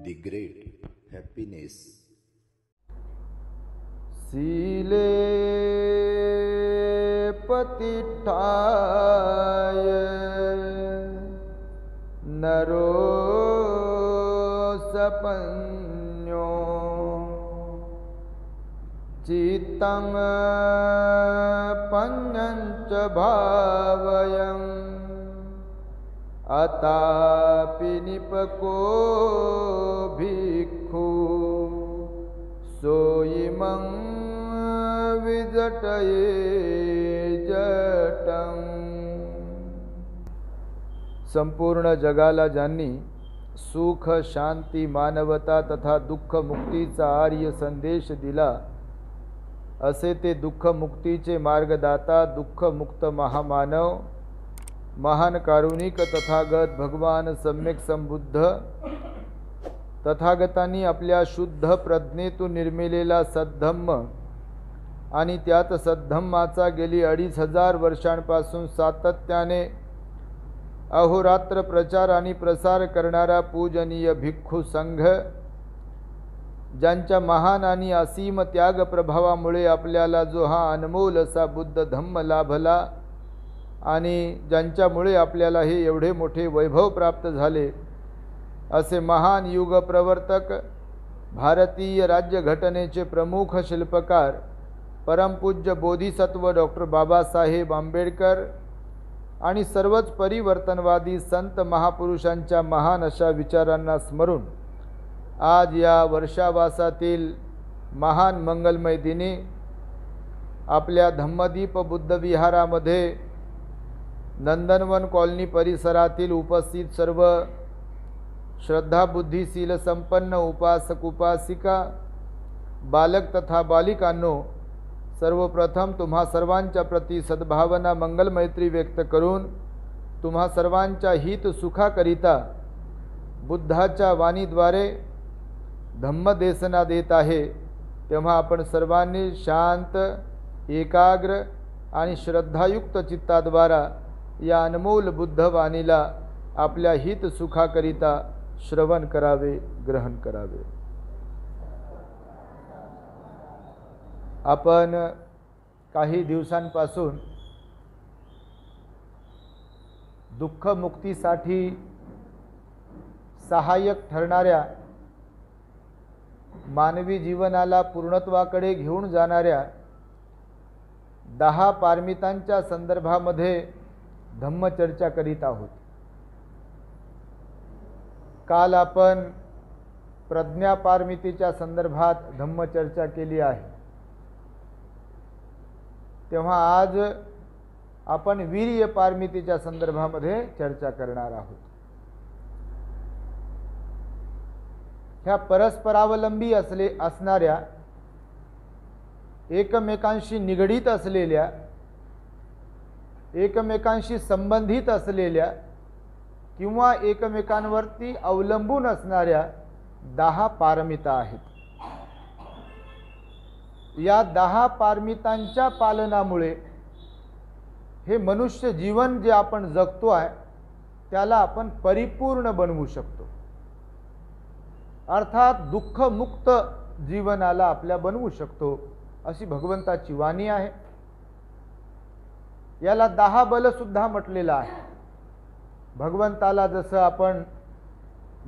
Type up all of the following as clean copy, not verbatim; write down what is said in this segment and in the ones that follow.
the great happiness. सीले पतिठाय Niro सपन्यो चित्तं पन्यञ्च भावयन् अतापि NEEPCO भिक्खु सोयिमं विजटये जटं। संपूर्ण जगाला ज्यांनी सुख, शांती, मानवता तथा दुःख मुक्तीचा आर्य संदेश दिला, असे ते दुःख मुक्तीचे मार्गदाता, दुःख मुक्त महामानव, महान कारुणिक तथागत भगवान सम्यक संबुद्ध तथागतांनी आपल्या शुद्ध प्रज्ञेतून निर्मिलेला सद्धम्म आणि त्यात सद्धम्माचा गेली 2500 वर्षांपासून सातत्याने अहोरात्र प्रचार आणि प्रसार करणारा पूजनीय भिक्खू संघ, ज्यांच्या महान आणि असीम त्याग प्रभावामुळे आपल्याला जो हा अनमोल असा बुद्ध धम्म लाभला आणि ज्यांच्यामुळे आपल्याला हे एवढे मोठे वैभव प्राप्त झाले, असे महान युग प्रवर्तक, भारतीय राज्यघटनेचे प्रमुख शिल्पकार, परमपूज्य बोधिसत्व डॉक्टर बाबासाहेब आंबेडकर आणि सर्वच परिवर्तनवादी संत महापुरुषांच्या महान अशा विचारांना स्मरून आज या वर्षावासातील महान मंगलमय दिनी आपल्या धम्मदीप बुद्ध विहारामध्ये नंदनवन कॉलनी परिसरातील उपस्थित सर्व श्रद्धा बुद्धिशील संपन्न उपासक उपासिका, बालक तथा बालिकांनो, सर्वप्रथम तुम्हा सर्वांच्या प्रती सद्भावना मंगल मैत्री व्यक्त करून तुम्हा सर्वांच्या हित सुखाकरिता बुद्धाच्या वाणीद्वारे धम्मदेशना देत आहे, तेव्हा आपण सर्वांनी शांत, एकाग्र आणि श्रद्धायुक्त चित्ताद्वारा या अनमोल बुद्धवाणीला आपल्या हित सुखाकरिता श्रवण करावे, ग्रहण करावे। आपण काही दिवसांपासून दुःख मुक्तीसाठी सहाय्यक ठरणाऱ्या, मानवी जीवनाला पूर्णत्वाकडे घेऊन जाणाऱ्या 10 पारमितांच्या संदर्भामध्ये धम्मचर्चा करीत आहोत। काल आपण प्रज्ञा पारमितीच्या संदर्भात धम्मचर्चा केली आहे, तेव्हा आज आपण वीर्य पारमितीच्या संदर्भामध्ये चर्चा करणार आहोत। ह्या परस्परावलंबी असणाऱ्या, एकमेकांशी निगडीत असलेल्या, एकमेकांशी संबंधित असलेल्या किंवा एकमेकांवरती अवलंबून असणाऱ्या 10 पारमिता आहेत। या 10 पारमितांच्या पालनामुळे हे मनुष्य जीवन जे आपण जगतो आहे त्याला आपण परिपूर्ण बनवू शकतो, अर्थात दुःखमुक्त जीवनाला आपल्या बनवू शकतो, अशी भगवंताची वाणी आहे। याला 10 बल सुद्धा म्हटलेलं आहे। भगवंताला जसं आपण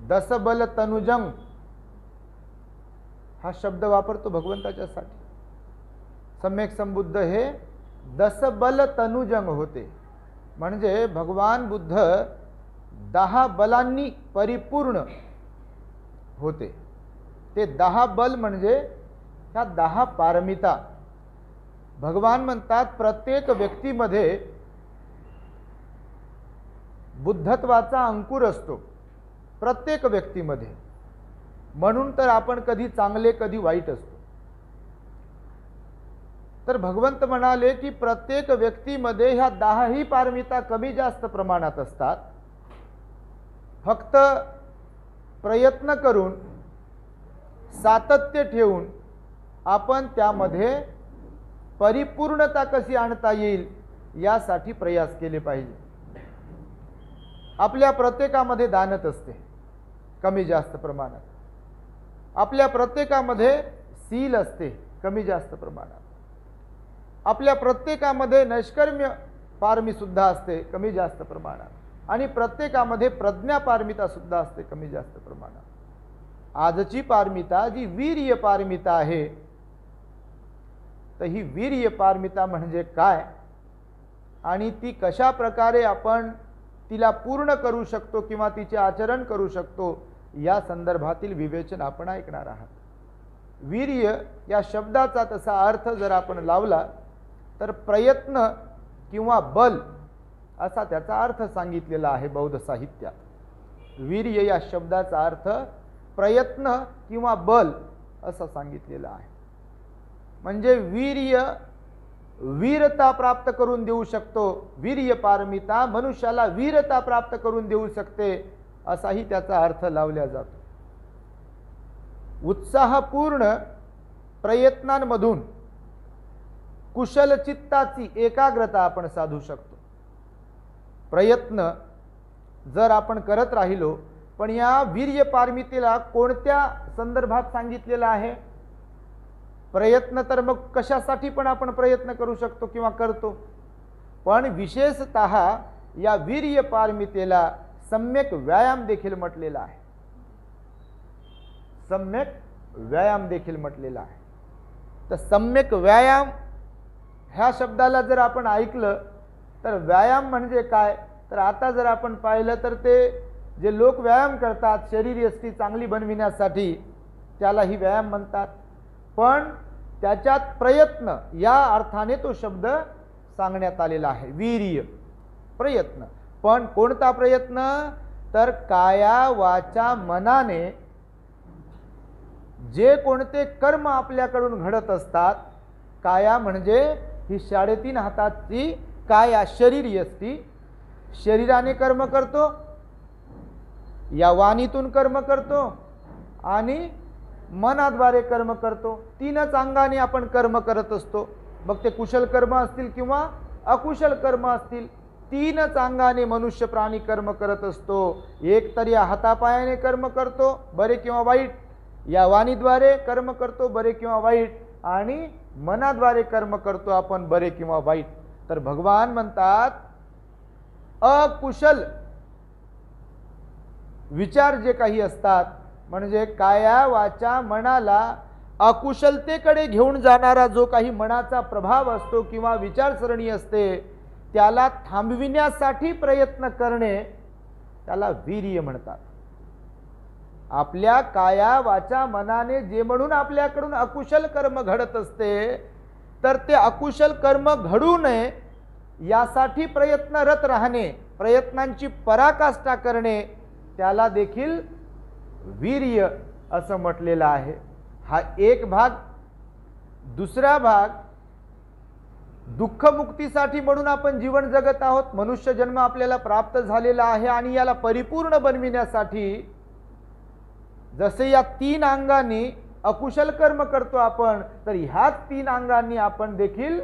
10 बल तनुजं हा शब्द वापरतो भगवंताच्यासाठी, सम्यक संबुद्ध हे 10 बल तनुजंग होते, म्हणजे भगवान बुद्ध 10 बलांनी परिपूर्ण होते। ते 10 बल म्हणजे ह्या 10 पारमिता। भगवान म्हणतात प्रत्येक व्यक्तीमध्ये बुद्धत्वाचा अंकुर असतो, प्रत्येक व्यक्तीमध्ये, म्हणून तर आपण कधी चांगले कधी वाईट असतो। तर भगवंत म्हणाले की प्रत्येक व्यक्तीमध्ये ह्या 10ही पारमिता कमी जास्त प्रमाणात असतात, फक्त प्रयत्न करून सातत्य ठेवून आपण त्यामध्ये परिपूर्णता कशी आणता येईल यासाठी प्रयास केले पाहिजे। आपल्या प्रत्येकामध्ये दानत असते कमी जास्त प्रमाणात, आपल्या प्रत्येकामध्ये शील असते कमी जास्त प्रमाणात. आपल्या प्रत्येकामध्ये नैष्कर्म्य पारमी सुद्धा असते कमी जास्त प्रमाणात. आणि प्रत्येकामध्ये प्रज्ञा पारमिता सुद्धा असते कमी जास्त प्रमाणात. आजची पारमिता जी वीर्य पारमिता आहे, तर ही वीर्य पारमिता म्हणजे काय आणि ती कशा प्रकारे आपण तिला पूर्ण करू शकतो किंवा तिचे आचरण करू शकतो, या संदर्भातील विवेचन आपण ऐकणार आहात. वीर्य या शब्दाचा तसा अर्थ जर आपण लावला तर प्रयत्न किंवा बल असा त्याचा अर्थ सांगितलेला आहे बौद्ध साहित्यात. वीर्य या शब्दाचा अर्थ प्रयत्न किंवा बल असा सांगितलेला आहे. म्हणजे वीर्य वीरता प्राप्त करून देऊ शकतो. वीर्य पारमिता मनुष्याला वीरता प्राप्त करून देऊ शकते असाही त्याचा अर्थ लावला जातो. उत्साहपूर्ण प्रयत्नांमधून कुशल चित्ताची एकाग्रता आपण साधू शकतो. प्रयत्न जर आपण करत राहिलो, पण या वीर्य पारमितेला कोणत्या संदर्भात सांगितलेला आहे? प्रयत्न तर मग कशासाठी पण आपण प्रयत्न करू शकतो किंवा करतो, पण विशेषतः या वीर्य पारमितेला सम्यक व्यायाम देखील म्हटलेला आहे. सम्यक व्यायाम देखील म्हटलेला आहे. तर सम्यक व्यायाम ह्या शब्दाला जर आपण ऐकलं तर व्यायाम म्हणजे काय, तर आता जर आपण पाहिलं तर ते जे लोक व्यायाम करतात शरीरयष्टी चांगली बनविण्यासाठी त्यालाही व्यायाम म्हणतात. पण त्याच्यात प्रयत्न या अर्थाने तो शब्द सांगण्यात आलेला आहे. वीर्य प्रयत्न, पण कोणता प्रयत्न, तर काया वाचा मनाने जे कोणते कर्म आपल्याकडून घडत असतात. काया म्हणजे ही 3.5 हाताची काया शरीरयष्टी, शरीराने कर्म करतो, या वाणीतून कर्म करतो आणि मनाद्वारे कर्म करतो. 3च अंगाने आपण कर्म करत असतो. मग ते कुशल कर्म असतील किंवा अकुशल कर्म असतील, 3च अंगाने मनुष्य प्राणी कर्म करत असतो. एक तर या हातापायाने कर्म करतो बरे किंवा वाईट, या वाणीद्वारे कर्म करतो बरे किंवा वाईट, आणि मनाद्वारे कर्म करतो आपण बरे किंवा वाईट. तर भगवान म्हणतात अकुशल विचार जे काही असतात, म्हणजे काया वाचा मनाला अकुशलतेकडे घेऊन जाणारा जो काही मनाचा प्रभाव असतो किंवा विचारसरणी असते, त्याला थांबविण्यासाठी प्रयत्न करणे त्याला वीर्य म्हणतात. आपल्या काया वाचा मनाने जे म्हणून आपल्याकडून अकुशल कर्म घडत असते, तर ते अकुशल कर्म घडू नये यासाठी प्रयत्नरत राहणे, प्रयत्नांची पराकाष्ठा करणे, त्याला देखील वीर्य असं म्हटलेलं आहे. हा एक भाग. दुसरा भाग, दुःखमुक्तीसाठी म्हणून आपण जीवन जगत आहोत. मनुष्य जन्म आपल्याला प्राप्त झालेला आहे आणि याला परिपूर्ण बनविण्यासाठी जसे या 3 अंगांनी अकुशल कर्म करतो आपण, तर ह्याच 3 अंगांनी आपण देखील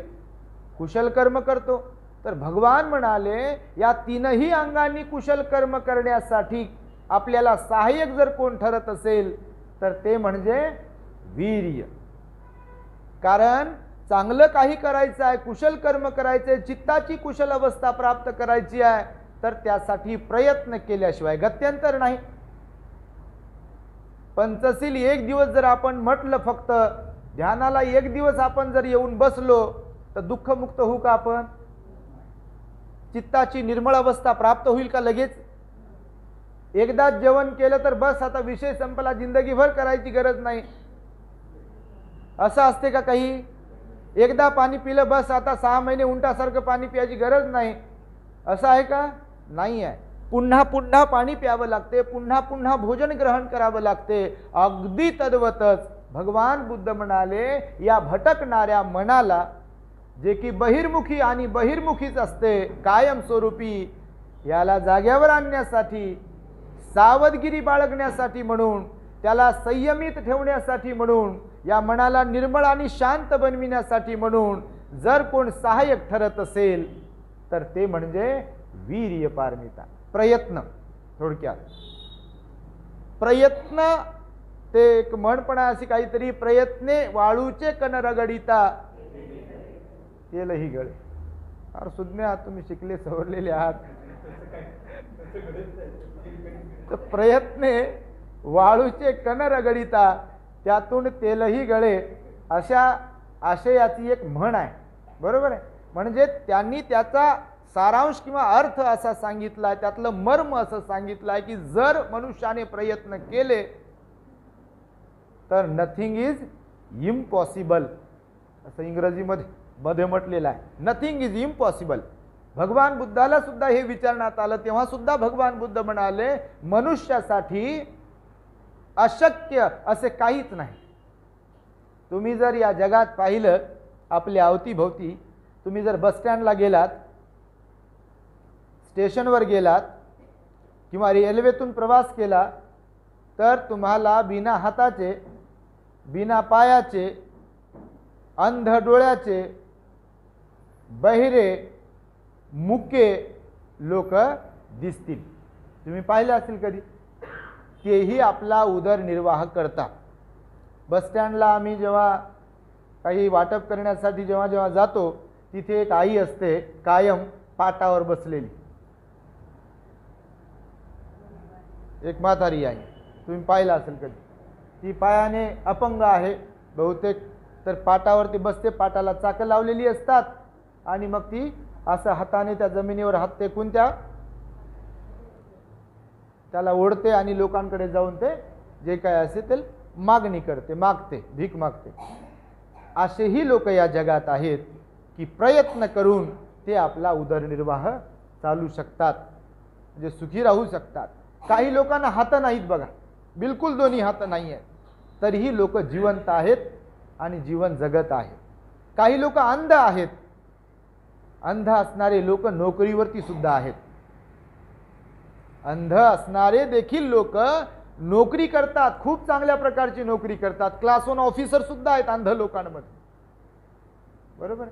कुशल कर्म करतो. तर भगवान म्हणाले या 3ही अंगांनी कुशल कर्म करण्यासाठी आपल्याला सहाय्यक जर कोण ठरत असेल तर ते म्हणजे वीर्य. कारण चांगलं काही करायचं आहे, कुशल कर्म करायचे, चित्ताची कुशल अवस्था प्राप्त करायची आहे, तर त्यासाठी प्रयत्न केल्याशिवाय गत्यंतर नाही. पंचशील 1 दिवस जर आपण म्हटलं, फक्त ध्यानाला 1 दिवस आपण जर येऊन बसलो तर दुःखमुक्त होऊ का आपण? चित्ताची निर्मळ अवस्था प्राप्त होईल का लगेच? एकदा जेवण केलं तर बस आता विषय संपला, जिंदगीभर करायची गरज नाही असं असते का काही? एकदा पाणी पिलं बस आता 6 महिने उंटासारखं पाणी प्यायची गरज नाही असं आहे का? नाही आहे. पुन्हा पुन्हा पाणी प्यावं लागते, पुन्हा पुन्हा भोजन ग्रहण करावं लागते. अगदी तद्वतच भगवान बुद्ध म्हणाले या भटकणाऱ्या मनाला, जे की बहिर्मुखी आणि बहिर्मुखीच असते कायम स्वरूपी, याला जाग्यावर आणण्यासाठी, सावधगिरी बाळगण्यासाठी म्हणून, त्याला संयमित ठेवण्यासाठी म्हणून, या मनाला निर्मळ आणि शांत बनविण्यासाठी म्हणून जर कोण सहाय्यक ठरत असेल तर ते म्हणजे वीर्य पारमिता. प्रयत्न, थोडक्यात प्रयत्न ते एक म्हण पण आहे अशी काहीतरी, प्रयत्ने वाळूचे कण रगडिता तेलही गळे. फार सुज्ञ आहात तुम्ही, शिकले सवरलेले आहात. तर प्रयत्ने वाळूचे कण रगडिता त्यातून तेलही गळे, अशा आशयाची एक म्हण आहे. बरोबर आहे. म्हणजे त्यांनी त्याचा सारांश किंवा अर्थ असा सांगितला, त्यातलं मर्म असं सांगितलं आहे की जर मनुष्याने प्रयत्न केले तर नथिंग इज इम्पॉसिबल, असं इंग्रजीमध्ये म्हटलेलं आहे. Nothing is impossible. भगवान बुद्धाला सुद्धा हे विचारण्यात आलं, तेव्हा सुद्धा भगवान बुद्ध म्हणाले मनुष्यासाठी अशक्य असे काहीच नाही. तुम्ही जर या जगात पाहिलं, आपल्या अवतीभोवती, तुम्ही जर बस स्टँडला गेलात, स्टेशनवर गेलात किंवा रेल्वेतून प्रवास केला तर तुम्हाला बिना हाताचे, बिना पायाचे, अंध डोळ्याचे, बहिरे, मुके लोक दिसतील. तुम्ही पाहिले असतील कधी. तेही आपला उदरनिर्वाह करतात. बस स्टँडला आम्ही जेव्हा काही वाटप करण्यासाठी जेव्हा जेव्हा जातो, तिथे एक आई असते कायम पाटावर बसलेली, एक म्हातारी आई. तुम्ही पाहिलं असेल कधी. ती पायाने अपंग आहे बहुतेक, तर पाटावरती बसते, पाटाला चाकं लावलेली असतात आणि मग ती असं हाताने त्या जमिनीवर हात टेकून त्याला ओढते आणि लोकांकडे जाऊन ते जे काय असेल ते मागणी करते, मागते, भीक मागते. असेही लोक या जगात आहेत की प्रयत्न करून ते आपला उदरनिर्वाह चालू शकतात, म्हणजे सुखी राहू शकतात. काही लोकांना हात नाहीत बघा, बिलकुल दोन्ही हात नाही आहेत, तरीही लोक जिवंत आहेत आणि जीवन जगत आहेत. काही लोक अंध आहेत. अंध असणारे लोक नोकरीवरती सुद्धा आहेत. अंध असणारे देखील लोक नोकरी करतात, खूप चांगल्या प्रकारची नोकरी करतात. क्लास 1 ऑफिसर सुद्धा आहेत अंध लोकांमध्ये. बरोबर.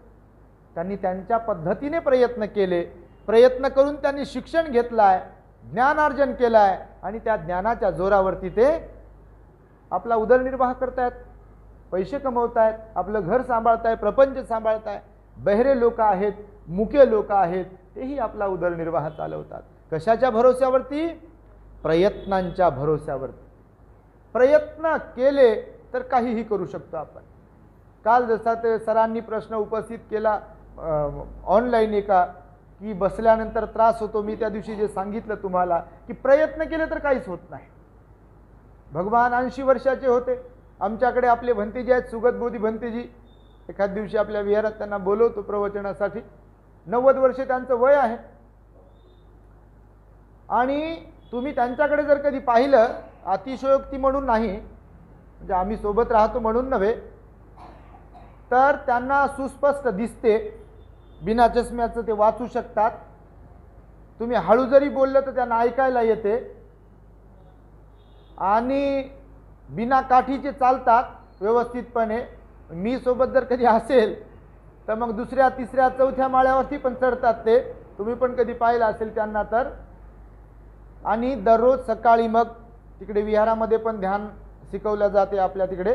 त्यांनी त्यांच्या पद्धतीने प्रयत्न केले, प्रयत्न करून त्यांनी शिक्षण घेतलाय, ज्ञानार्जन केलाय आणि त्या ज्ञानाच्या जोरावरती ते आपला उदरनिर्वाह करतायत, पैसे कमवतायत, आपलं घर सांभाळतायत, प्रपंच सांभाळतायत. बहिरे लोक आहेत, मुके लोक आहेत, तेही आपला उदरनिर्वाह चालवतात. कशाच्या भरोश्यावरती? प्रयत्नांच्या भरोश्यावरती. प्रयत्न केले तर काहीही करू शकतो आपण. काल जसा ते सरांनी प्रश्न उपस्थित केला ऑनलाईन एका, की बसल्यानंतर त्रास होतो. मी त्या दिवशी जे सांगितलं तुम्हाला की प्रयत्न केले तर काहीच होत नाही. भगवान 80 वर्षाचे होते. आमच्याकडे आपले भंतेजी आहेत, सुगत बोधी भंतेजी. एखाद दिवशी आपल्या विहारात त्यांना बोलवतो प्रवचनासाठी. 90 वर्षे त्यांचं वय आहे. आणि तुम्ही त्यांच्याकडे जर कधी पाहिलं, अतिशयोक्ती म्हणून नाही, म्हणजे आम्ही सोबत राहतो म्हणून नव्हे, तर त्यांना सुस्पष्ट दिसते, बिना चष्म्याचं ते वाचू शकतात. तुम्ही हळू जरी बोललं तर त्यांना ऐकायला येते आणि बिना काठीचे चालतात व्यवस्थितपणे. मी सोबत जर कधी असेल तर मग दुसऱ्या, तिसऱ्या, चौथ्या माळ्यावरती पण चढतात ते. तुम्ही पण कधी पाहिलं असेल त्यांना तर. आणि दररोज सकाळी मग तिकडे विहारामध्ये पण ध्यान शिकवलं जाते आपल्या तिकडे,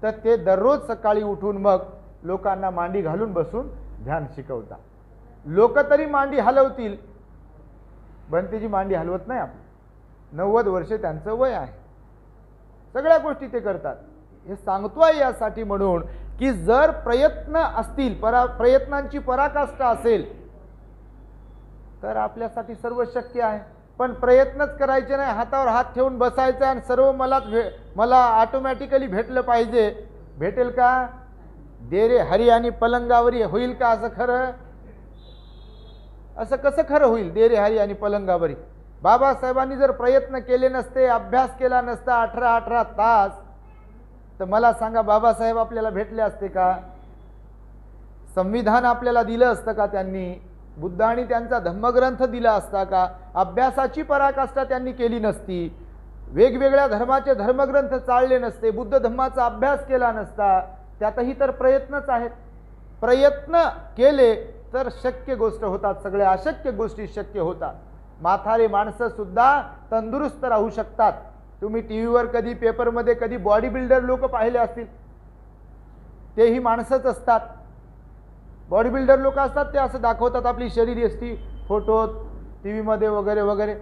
तर ते दररोज सकाळी उठून मग लोकांना मांडी घालून बसून ध्यान शिकवतात. लोक तरी मांडी हलवतील, भंतेजी मांडी हलवत नाही. आपली 90 वर्षे त्यांचं वय आहे. सगळ्या गोष्टी ते करतात. हे सांगतोय यासाठी म्हणून की जर प्रयत्न असतील, प्रयत्नांची पराकाष्ठा असेल तर आपल्यासाठी सर्व शक्य आहे. पण प्रयत्नच करायचे नाही, हातावर हात ठेवून बसायचं आणि सर्व मला ऑटोमॅटिकली भेटलं पाहिजे. भेटेल का? दे रे हरी आणि पलंगावरी होईल का असं खरं? असं कसं खरं होईल दे रे हरी आणि पलंगावरी? बाबासाहेबांनी जर प्रयत्न केले नसते, अभ्यास केला नसता 18 तास, तर मला सांगा बाबासाहेब आपल्याला भेटले असते का? संविधान आपल्याला दिलं असतं का त्यांनी? बुद्धांनी त्यांचा धम्मग्रंथ दिला असता का? अभ्यासाची पराकाष्ठा त्यांनी केली नसती, वेगवेगळ्या धर्माचे धर्मग्रंथ चालले नसते, बुद्ध धम्माचा अभ्यास केला नसता. त्यातही तर प्रयत्नच आहेत. प्रयत्न केले तर शक्य गोष्ट होतात, सगळ्या अशक्य गोष्टी शक्य होतात. म्हातारे माणसं सुद्धा तंदुरुस्त राहू शकतात. तुम्ही टीव्हीवर कधी पेपरमध्ये कधी बॉडी बिल्डर लोक पाहिले असतील, तेही माणसंच असतात. बॉडी बिल्डर लोक असतात ते असं दाखवतात आपली शरीर यष्टी फोटो टीव्हीमध्ये वगैरे वगैरे,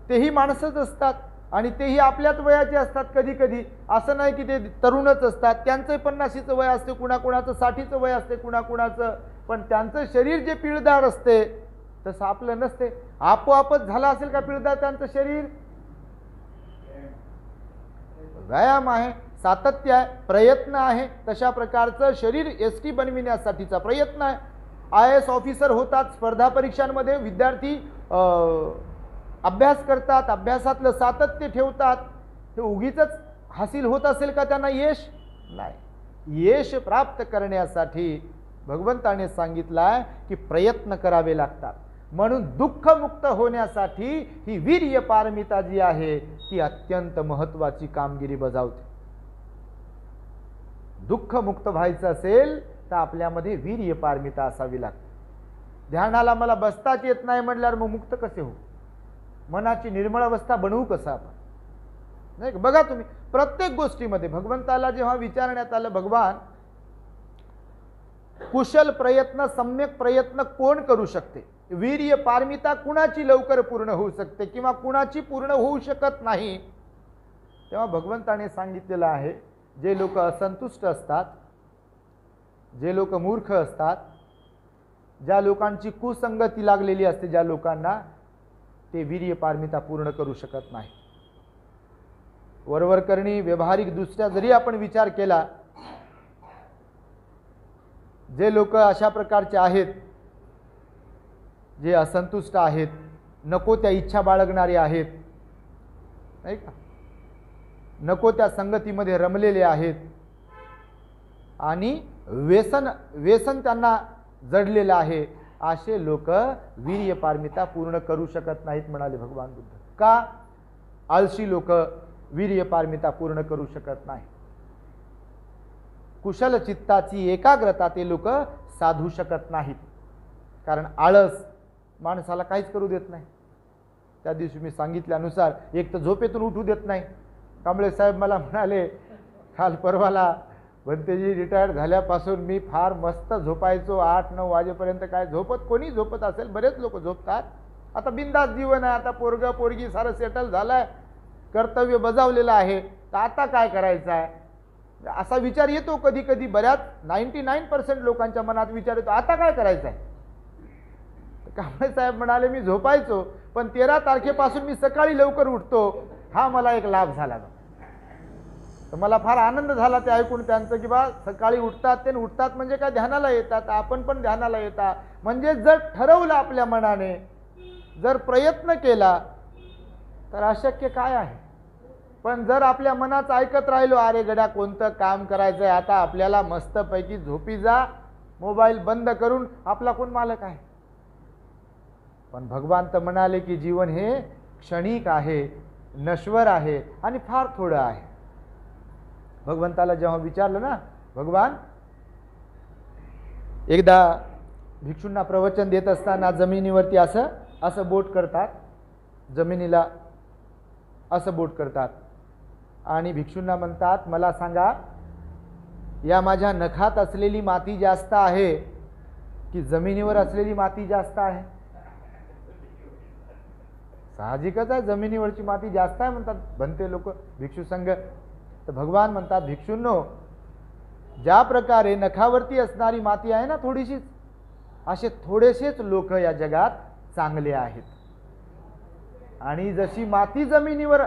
तेही माणसंच असतात आणि तेही आपल्याच वयाचे असतात. कधी कधी असं नाही की ते तरुणच असतात, त्यांचं 50चं वय असते, कुणाकुणाचं 60चं वय असते कुणाकुणाचं, पण त्यांचं शरीर जे पिळदार असते तसं आपलं नसते. आपोआपच झालं असेल का पिळदार त्यांचं शरीर? व्यायाम आहे, सातत्य आहे, प्रयत्न आहे. तशा प्रकारचं शरीर एसटी बनविण्यासाठीचा प्रयत्न आहे. IAS ऑफिसर होतात, स्पर्धा परीक्षांमध्ये विद्यार्थी अभ्यास करतात, अभ्यासातलं सातत्य ठेवतात. हे उगीचच हासिल होत असेल का त्यांना यश? नाही. यश प्राप्त करण्यासाठी भगवंताने सांगितलं आहे की प्रयत्न करावे लागतात. म्हणून दुःखमुक्त होण्यासाठी ही वीर्य पारमिता जी आहे ती अत्यंत महत्त्वाची कामगिरी बजावते. दुःखमुक्त व्हायचं असेल तर आपल्यामध्ये वीर्य पारमिता असावी लागते. ध्यानाला मला बसताच येत नाही म्हटल्यावर मग मुक्त कसे हो? मनाची निर्मळ अवस्था बनवू कसं आपण? नाही बघा तुम्ही प्रत्येक गोष्टीमध्ये भगवंताला जेव्हा विचारण्यात आलं, भगवान कुशल प्रयत्न सम्यक प्रयत्न कोण करू शकते? वीर्य पारमिता कुणाची लवकर पूर्ण होऊ शकते किंवा कुणाची पूर्ण होऊ शकत नाही? तेव्हा भगवंताने सांगितलेलं आहे, जे लोक असंतुष्ट असतात, जे लोक मूर्ख असतात, ज्या लोकांची कुसंगती लागलेली असते, ज्या लोकांना, ते वीर्य पारमिता पूर्ण करू शकत नाही. वरवर करणी व्यवहारिक दृष्ट्या जरी आपण विचार केला, जे लोक अशा प्रकारचे आहेत, जे असंतुष्ट आहेत, नको त्या इच्छा बाळगणारे आहेत, नाही का, नको त्या संगतीमध्ये रमलेले आहेत आणि व्यसन त्यांना जडलेलं आहे, असे लोक वीर्य पारमिता पूर्ण करू शकत नाहीत म्हणाले भगवान बुद्ध. का? आळशी लोक वीर्य पारमिता पूर्ण करू शकत नाही. कुशल चित्ताची एकाग्रता ते लोक साधू शकत नाहीत. कारण आळस माणसाला काहीच करू देत नाही. त्या दिवशी मी सांगितल्यानुसार एक तर झोपेतून उठू देत नाही. कांबळे साहेब मला म्हणाले काल परवाला, भंतेजी रिटायर्ड झाल्यापासून मी फार मस्त झोपायचो, 8-9 वाजेपर्यंत. काय झोपत, कोणी झोपत असेल, बरेच लोक झोपतात. आता बिंदास जीवन आहे, आता पोरग पोरगी सारं सेटल झालंय, कर्तव्य बजावलेलं आहे, तर आता काय करायचं आहे असा विचार येतो कधी कधी. बऱ्याच 99% लोकांच्या मनात विचार येतो, आता काय करायचं आहे. कांबळे साहेब म्हणाले, मी झोपायचो पण 13 तारखेपासून मी सकाळी लवकर उठतो, हा मला एक लाभ झाला. तर मला फार आनंद झाला ते ऐकून त्यांचं, की बा सकाळी उठतात, ते उठतात म्हणजे काय ध्यानाला येतात, आपण पण ध्यानाला येतात. म्हणजे जर ठरवलं आपल्या मनाने, जर प्रयत्न केला तर अशक्य काय आहे. पण जर आपल्या मनाचं ऐकत राहिलो, अरे गड्या कोणतं काम करायचं आहे, आता आपल्याला मस्तपैकी झोपी जा, मोबाईल बंद करून, आपला कोण मालक आहे. पण भगवान तर म्हणाले की जीवन हे क्षणिक आहे, नश्वर आहे आणि फार थोडं आहे. भगवंताला जेव्हा विचारलं ना, भगवान एकदा भिक्षूंना प्रवचन देत असताना जमिनीवरती असं बोट करतात, जमिनीला असं बोट करतात आणि भिक्षूंना म्हणतात, मला सांगा या माझ्या नखात असलेली माती जास्त आहे की जमिनीवर असलेली माती जास्त आहे? साहजिकच आहे, जमिनीवरची माती जास्त आहे म्हणतात भंते लोक, भिक्षू संघ. तर भगवान म्हणतात, भिक्षूंनो, ज्या प्रकारे नखावरती असणारी माती आहे ना थोडीशीच, असे थोडेसेच लोक या जगात चांगले आहेत. आणि जशी माती जमिनीवर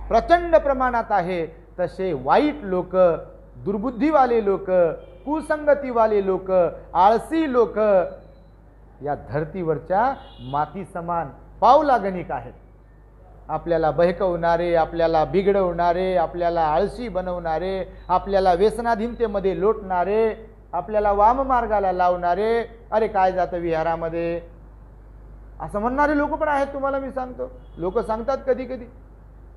प्रचंड प्रमाणात आहे, तसे वाईट लोक, दुर्बुद्धीवाले लोक, कुसंगतीवाले लोक, आळसी लोक या धरतीवरच्या माती समान पावलागणिक आहेत. आपल्याला बहकवणारे, आपल्याला बिघडवणारे, आपल्याला आळशी बनवणारे, आपल्याला व्यसनाधीनतेमध्ये लोटणारे, आपल्याला वाममार्गाला लावणारे, अरे काय जातं विहारामध्ये असं म्हणणारे लोक पण आहेत. तुम्हाला मी सांगतो, लोक सांगतात कधी कधी,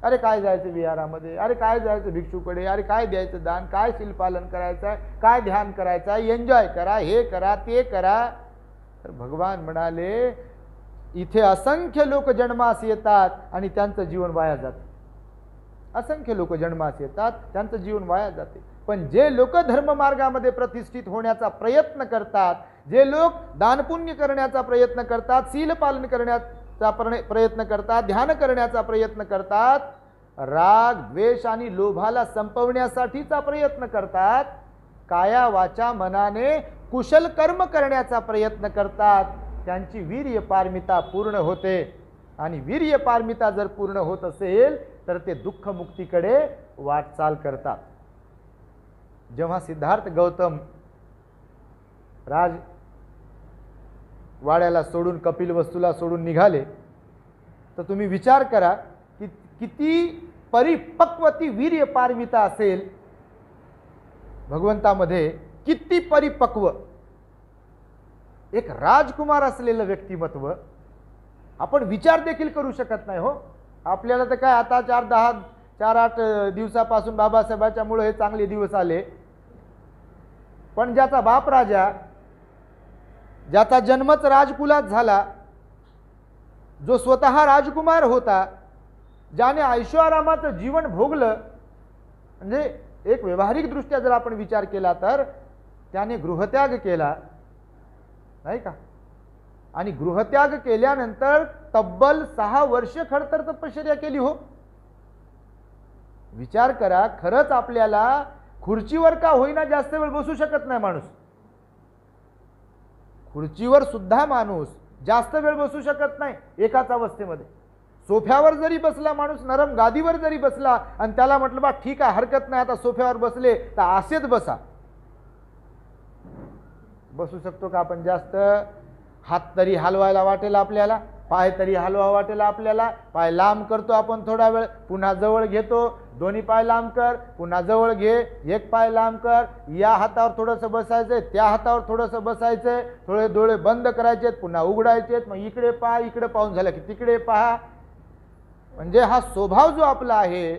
अरे काय जायचं विहारामध्ये, अरे काय जायचं भिक्षूकडे, अरे काय द्यायचं दान, काय शीलपालन करायचं आहे, काय ध्यान करायचं आहे, एन्जॉय करा, हे करा ते करा. तर भगवान म्हणाले, इथे असंख्य लोक जन्मास येतात आणि त्यांचं जीवन वाया जातं. असंख्य लोक जन्मास येतात, त्यांचं जीवन वाया जाते. पण जे लोक धर्ममार्गामध्ये प्रतिष्ठित होण्याचा प्रयत्न करतात, जे लोक दानपुण्य करण्याचा प्रयत्न करतात, शील पालन करण्याचा प्रयत्न करतात, ध्यान करण्याचा प्रयत्न करतात, राग द्वेष आणि लोभाला संपवण्यासाठीचा प्रयत्न करतात, काया वाचा मनाने कुशल कर्म करण्याचा प्रयत्न करतात, त्यांची वीर्य पारमिता पूर्ण होते. आणि वीर्य पारमिता जर पूर्ण होत असेल तर ते दुःख मुक्तीकडे वाटचाल करतात. जेव्हा सिद्धार्थ गौतम राजवाड्याला सोडून कपिलवस्तूला सोडून निघाले, तर तुम्ही विचार करा की किती परिपक्व ती वीर्य पारमिता असेल भगवंतामध्ये, किती परिपक्व एक राजकुमार असलेलं व्यक्तिमत्व आपण विचार देखील करू शकत नाही. हो, आपल्याला तर काय आता 4-8 दिवसापासून बाबासाहेबांच्या मुळे हे चांगले दिवस आले, पण ज्याचा बाप राजा, ज्याचा जन्मच राजकुलात झाला, जो स्वतः राजकुमार होता, ज्याने ऐशोआरामाचं जीवन भोगलं, म्हणजे एक व्यावहारिक दृष्ट्या जर आपण विचार केला तर त्याने गृहत्याग केला नाही का, आणि गृहत्याग केल्यानंतर तब्बल 6 वर्ष खडतर तपश्चर्या केली. हो, विचार करा, खरंच आपल्याला खुर्चीवर का होईना जास्त वेळ बसू शकत नाही माणूस. खुर्चीवर सुद्धा माणूस जास्त वेळ बसू शकत नाही एकाच अवस्थेमध्ये. सोफ्यावर जरी बसला माणूस, नरम गादीवर जरी बसला आणि त्याला म्हटलं बा ठीक आहे हरकत नाही आता सोफ्यावर बसले तर आसेच बसू शकतो का आपण जास्त? हात तरी हलवायला वाटेल आपल्याला, पाय तरी हलवा वाटेल आपल्याला. पाय लांब करतो आपण थोडा वेळ, पुन्हा जवळ घेतो, दोन्ही पाय लांब कर, पुन्हा जवळ घे, एक पाय लांब कर, या हातावर थोडंसं बसायचंय, त्या हातावर थोडंसं बसायचंय, थोडे डोळे बंद करायचे, पुन्हा उघडायचेत, मग इकडे पहा, इकडे पाहून झालं की तिकडे पहा. म्हणजे हा स्वभाव जो आपला आहे,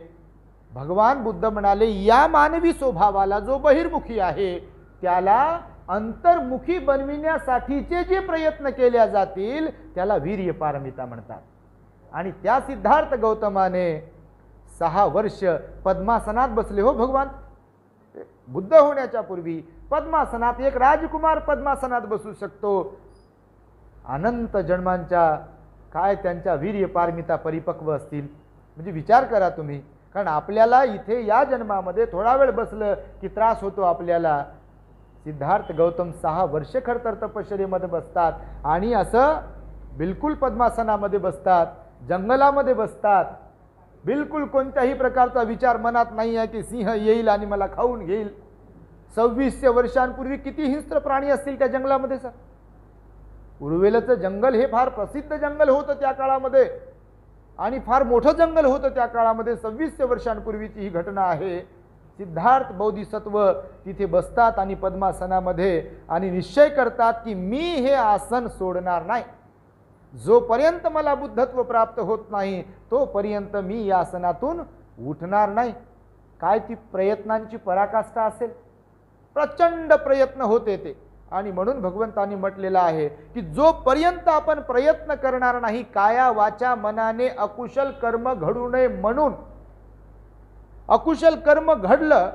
भगवान बुद्ध म्हणाले या मानवी स्वभावाला जो बहिर्मुखी आहे त्याला अंतर्मुखी बनविण्यासाठीचे जे प्रयत्न केले जातील त्याला वीर्य पारमिता म्हणतात. आणि त्या सिद्धार्थ गौतमाने 6 वर्ष पद्मासनात बसले. हो, भगवान बुद्ध होण्याच्या पूर्वी पद्मासनात, एक राजकुमार पद्मासनात बसू शकतो. अनंत जन्मांच्या काय त्यांच्या वीर्य पारमिता परिपक्व असतील. म्हणजे विचार करा तुम्ही, कारण आपल्याला इथे या जन्मामध्ये थोडा वेळ बसलं की त्रास होतो आपल्याला. सिद्धार्थ गौतम 6 वर्ष खडतर तपश्चर्येमध्ये बसतात आणि असं बिलकुल पद्मासनामध्ये बसतात, जंगलामध्ये बसतात. बिलकुल कोणत्याही प्रकारचा विचार मनात नाही आहे की सिंह येईल आणि मला खाऊन घेईल. 2600 वर्षांपूर्वी किती हिंस्त्र प्राणी असतील त्या जंगलामध्ये. सर, उर्वेलचं जंगल हे फार प्रसिद्ध जंगल होतं त्या काळामध्ये आणि फार मोठं जंगल होतं त्या काळामध्ये. 2600 वर्षांपूर्वीची ही घटना आहे. सिद्धार्थ बोधिसत्व तिथे बसतात आणि पद्मासनामध्ये आणि निश्चय करतात की मी हे आसन सोडणार नाही. जोपर्यंत मला बुद्धत्व प्राप्त होत नाही तोपर्यंत मी या आसनातून उठणार नाही. काय ती प्रयत्नांची पराकाष्ठा असेल. प्रचंड प्रयत्न होते ते. आणि म्हणून भगवंतांनी म्हटलेलं आहे की जोपर्यंत आपण प्रयत्न करणार नाही, काया वाचा मनाने अकुशल कर्म घडू नये म्हणून, अकुशल कर्म घडलं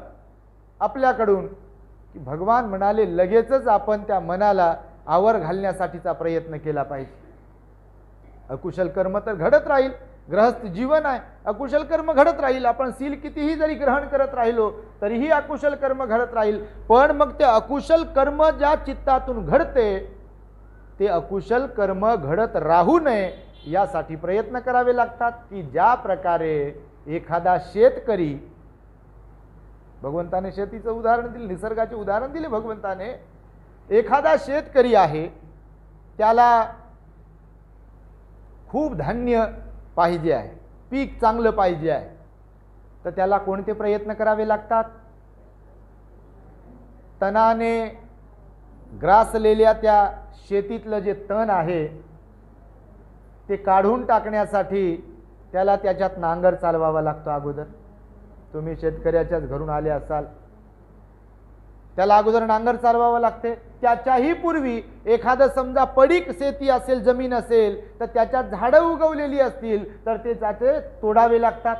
आपल्याकडून की भगवान म्हणाले लगेचच आपण त्या मनाला आवर घालण्यासाठीचा प्रयत्न केला पाहिजे. अकुशल कर्म तर घडत राहील, गृहस्थ जीवन आहे, अकुशल कर्म घडत राहील. आपण सील कितीही जरी ग्रहण करत राहिलो तरीही अकुशल कर्म घडत राहील. पण मग ते अकुशल कर्म ज्या चित्तातून घडते ते अकुशल कर्म घडत राहू नये यासाठी प्रयत्न करावे लागतात. की ज्या प्रकारे एखादा शेतकरी, भगवंताने शेतीचं उदाहरण दिले, निसर्गाचे उदाहरण दिले भगवंताने. एखादा शेतकरी आहे, त्याला खूप धान्य पाहिजे आहे, पीक चांगलं पाहिजे आहे, तर त्याला कोणते प्रयत्न करावे लागतात? तणाने ग्रासलेल्या त्या शेतीतलं जे तण आहे ते काढून टाकण्यासाठी त्याला त्याच्यात नांगर चालवावा लागतो अगोदर. तुम्ही शेतकऱ्याच्याच घरून आले असाल, त्याला अगोदर नांगर चालवावं लागते. त्याच्याही पूर्वी एखादं समजा पडीक शेती असेल, जमीन असेल, तर त्याच्यात झाडं उगवलेली असतील तर ते त्याचे तोडावे लागतात.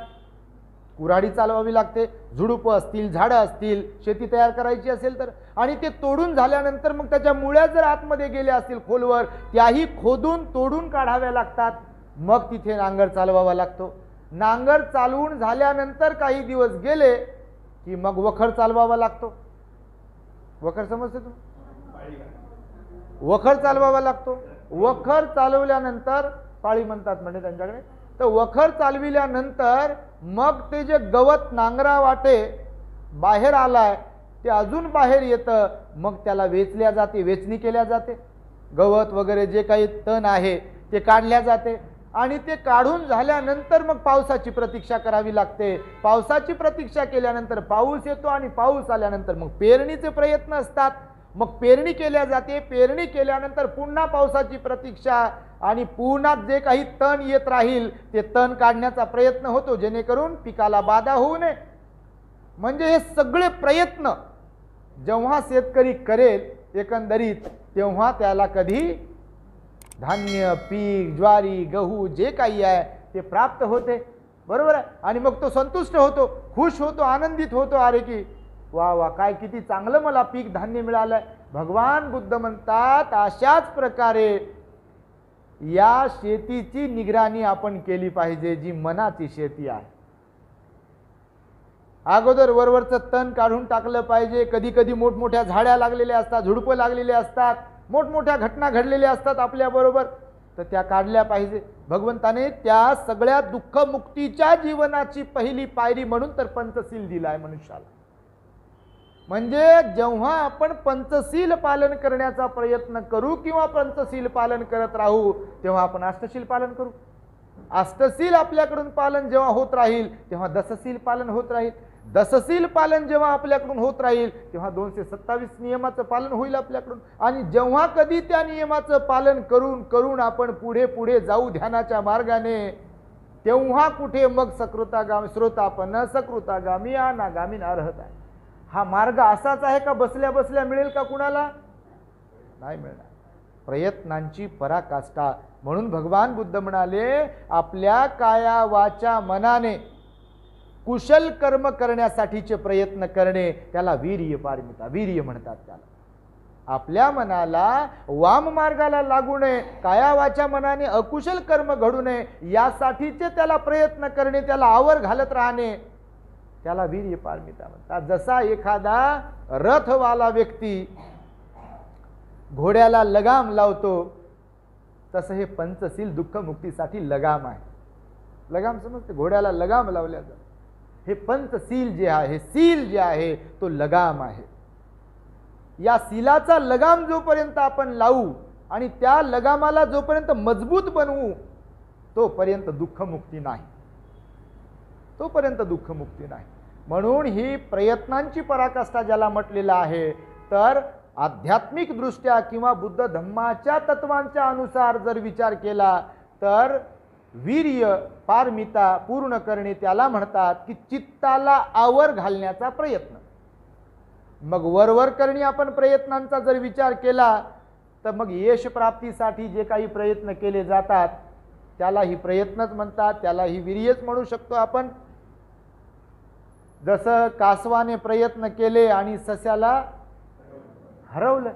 कुऱ्हाडी चालवावी लागते, झुडुपं असतील, झाडं असतील, शेती तयार करायची असेल तर, आणि ते तोडून झाल्यानंतर मग त्याच्या मुळ्या जर आतमध्ये गेल्या असतील खोलवर, त्याही खोदून तोडून काढाव्या लागतात. मग तिथे नांगर चालवावा लागतो. नांगर चालवून झाल्यानंतर काही दिवस गेले की मग वखर चालवावा लागतो. वखर समजते तुम्ही? वखर चालवावा लागतो. वखर चालवल्यानंतर पाळी म्हणतात म्हणजे त्यांच्याकडे, तर वखर चालविल्यानंतर मग ते जे गवत नांगरा वाटे बाहेर आलाय ते अजून बाहेर येतं. मग त्याला वेचल्या जाते, वेचणी केल्या जाते. गवत वगैरे जे काही तण आहे ते काढल्या जाते आणि ते काढून झाल्यानंतर मग पावसाची प्रतीक्षा करावी लागते. पावसाची प्रतीक्षा केल्यानंतर पाऊस येतो आणि पाऊस आल्यानंतर मग पेरणीचे प्रयत्न असतात. मग पेरणी केल्या जाते. पेरणी केल्यानंतर पुन्हा पावसाची प्रतीक्षा आणि पुन्हा जे काही तण येत राहील ते तण काढण्याचा प्रयत्न होतो जेणेकरून पिकाला बाधा होऊ नये. म्हणजे हे सगळे प्रयत्न जेव्हा शेतकरी करेल एकंदरीत तेव्हा त्याला कधी धान्य, पीक, ज्वारी, गहू जे काही आहे ते प्राप्त होते. बरोबर आहे. आणि मग तो संतुष्ट होतो, खुश होतो, आनंदित होतो. अरे की वा वा, काय किती चांगलं मला पीक धान्य मिळालंय. भगवान बुद्ध म्हणतात अशाच प्रकारे या शेतीची निगराणी आपण केली पाहिजे जी मनाची शेती आहे. अगोदर वरवरचं तण काढून टाकलं पाहिजे. कधी कधी मोठमोठ्या झाड्या लागलेल्या असतात, झुडपं लागलेले असतात, मोठमोठ्या घटना घडलेल्या असतात आपल्याबरोबर, तर त्या काढल्या पाहिजे. भगवंताने त्या सगळ्या दुःखमुक्तीच्या जीवनाची पहिली पायरी म्हणून तर पंचशील दिलाय मनुष्याला. म्हणजे जेव्हा आपण पंचशील पालन करण्याचा प्रयत्न करू किंवा पंचशील पालन करत राहू तेव्हा आपण अष्टशील पालन करू. अष्टशील आपल्याकडून पालन जेव्हा होत राहील तेव्हा दशशील पालन होत राहील. दशशील पालन जेव्हा आपल्याकडून होत राहील तेव्हा 227 नियमाचं पालन होईल आपल्याकडून. आणि जेव्हा कधी त्या नियमाचं पालन करून करून आपण पुढे पुढे जाऊ ध्यानाच्या मार्गाने तेव्हा कुठे मग सकृतागामी श्रोतापन्न सकृतागामी अनागामी अर्हत आहे. हा मार्ग असाच आहे का बसल्या बसल्या मिळेल का कुणाला? नाही मिळणार. प्रयत्नांची पराकाष्ठा. म्हणून भगवान बुद्ध म्हणाले आपल्या काया वाचा मनाने कुशल कर्म करण्यासाठीचे प्रयत्न करणे त्याला वीर्य पारमिता, वीर्य म्हणतात त्याला. आपल्या मनाला वाम मार्गाला लागू नये, काया वाचा मनाने अकुशल कर्म घडू नये यासाठीचे त्याला प्रयत्न करणे, त्याला आवर घालत राहणे त्याला वीर्य पारमिता म्हणतात. जसा एखादा रथवाला व्यक्ती घोड्याला लगाम लावतो तसं हे पंचशील दुःखमुक्तीसाठी लगाम आहे. लगाम समजते? घोड्याला लगाम लावल्या जाते. हे पंचशील जे आहे, सील जे आहे तो लगाम आहे. या सीलाचा लगाम जोपर्यंत आपण लावू आणि त्या लगामाला जोपर्यंत मजबूत बनवू तोपर्यंत दुःखमुक्ती नाही, तोपर्यंत दुःखमुक्ती नाही. म्हणून ही प्रयत्नांची पराकाष्ठा ज्याला म्हटलेलं आहे, तर आध्यात्मिक दृष्ट्या किंवा बुद्ध धम्माच्या तत्वांच्या अनुसार जर विचार केला तर वीर्य पारमिता पूर्ण करणे त्याला म्हणतात की चित्ताला आवर घालण्याचा प्रयत्न. मग वरवर करणी आपण प्रयत्नांचा जर विचार केला तर मग यश प्राप्तीसाठी जे काही प्रयत्न केले जातात त्यालाही प्रयत्नच म्हणतात, त्यालाही वीर्यच म्हणू शकतो आपण. जसं कासवाने प्रयत्न केले आणि सस्याला हरवलं,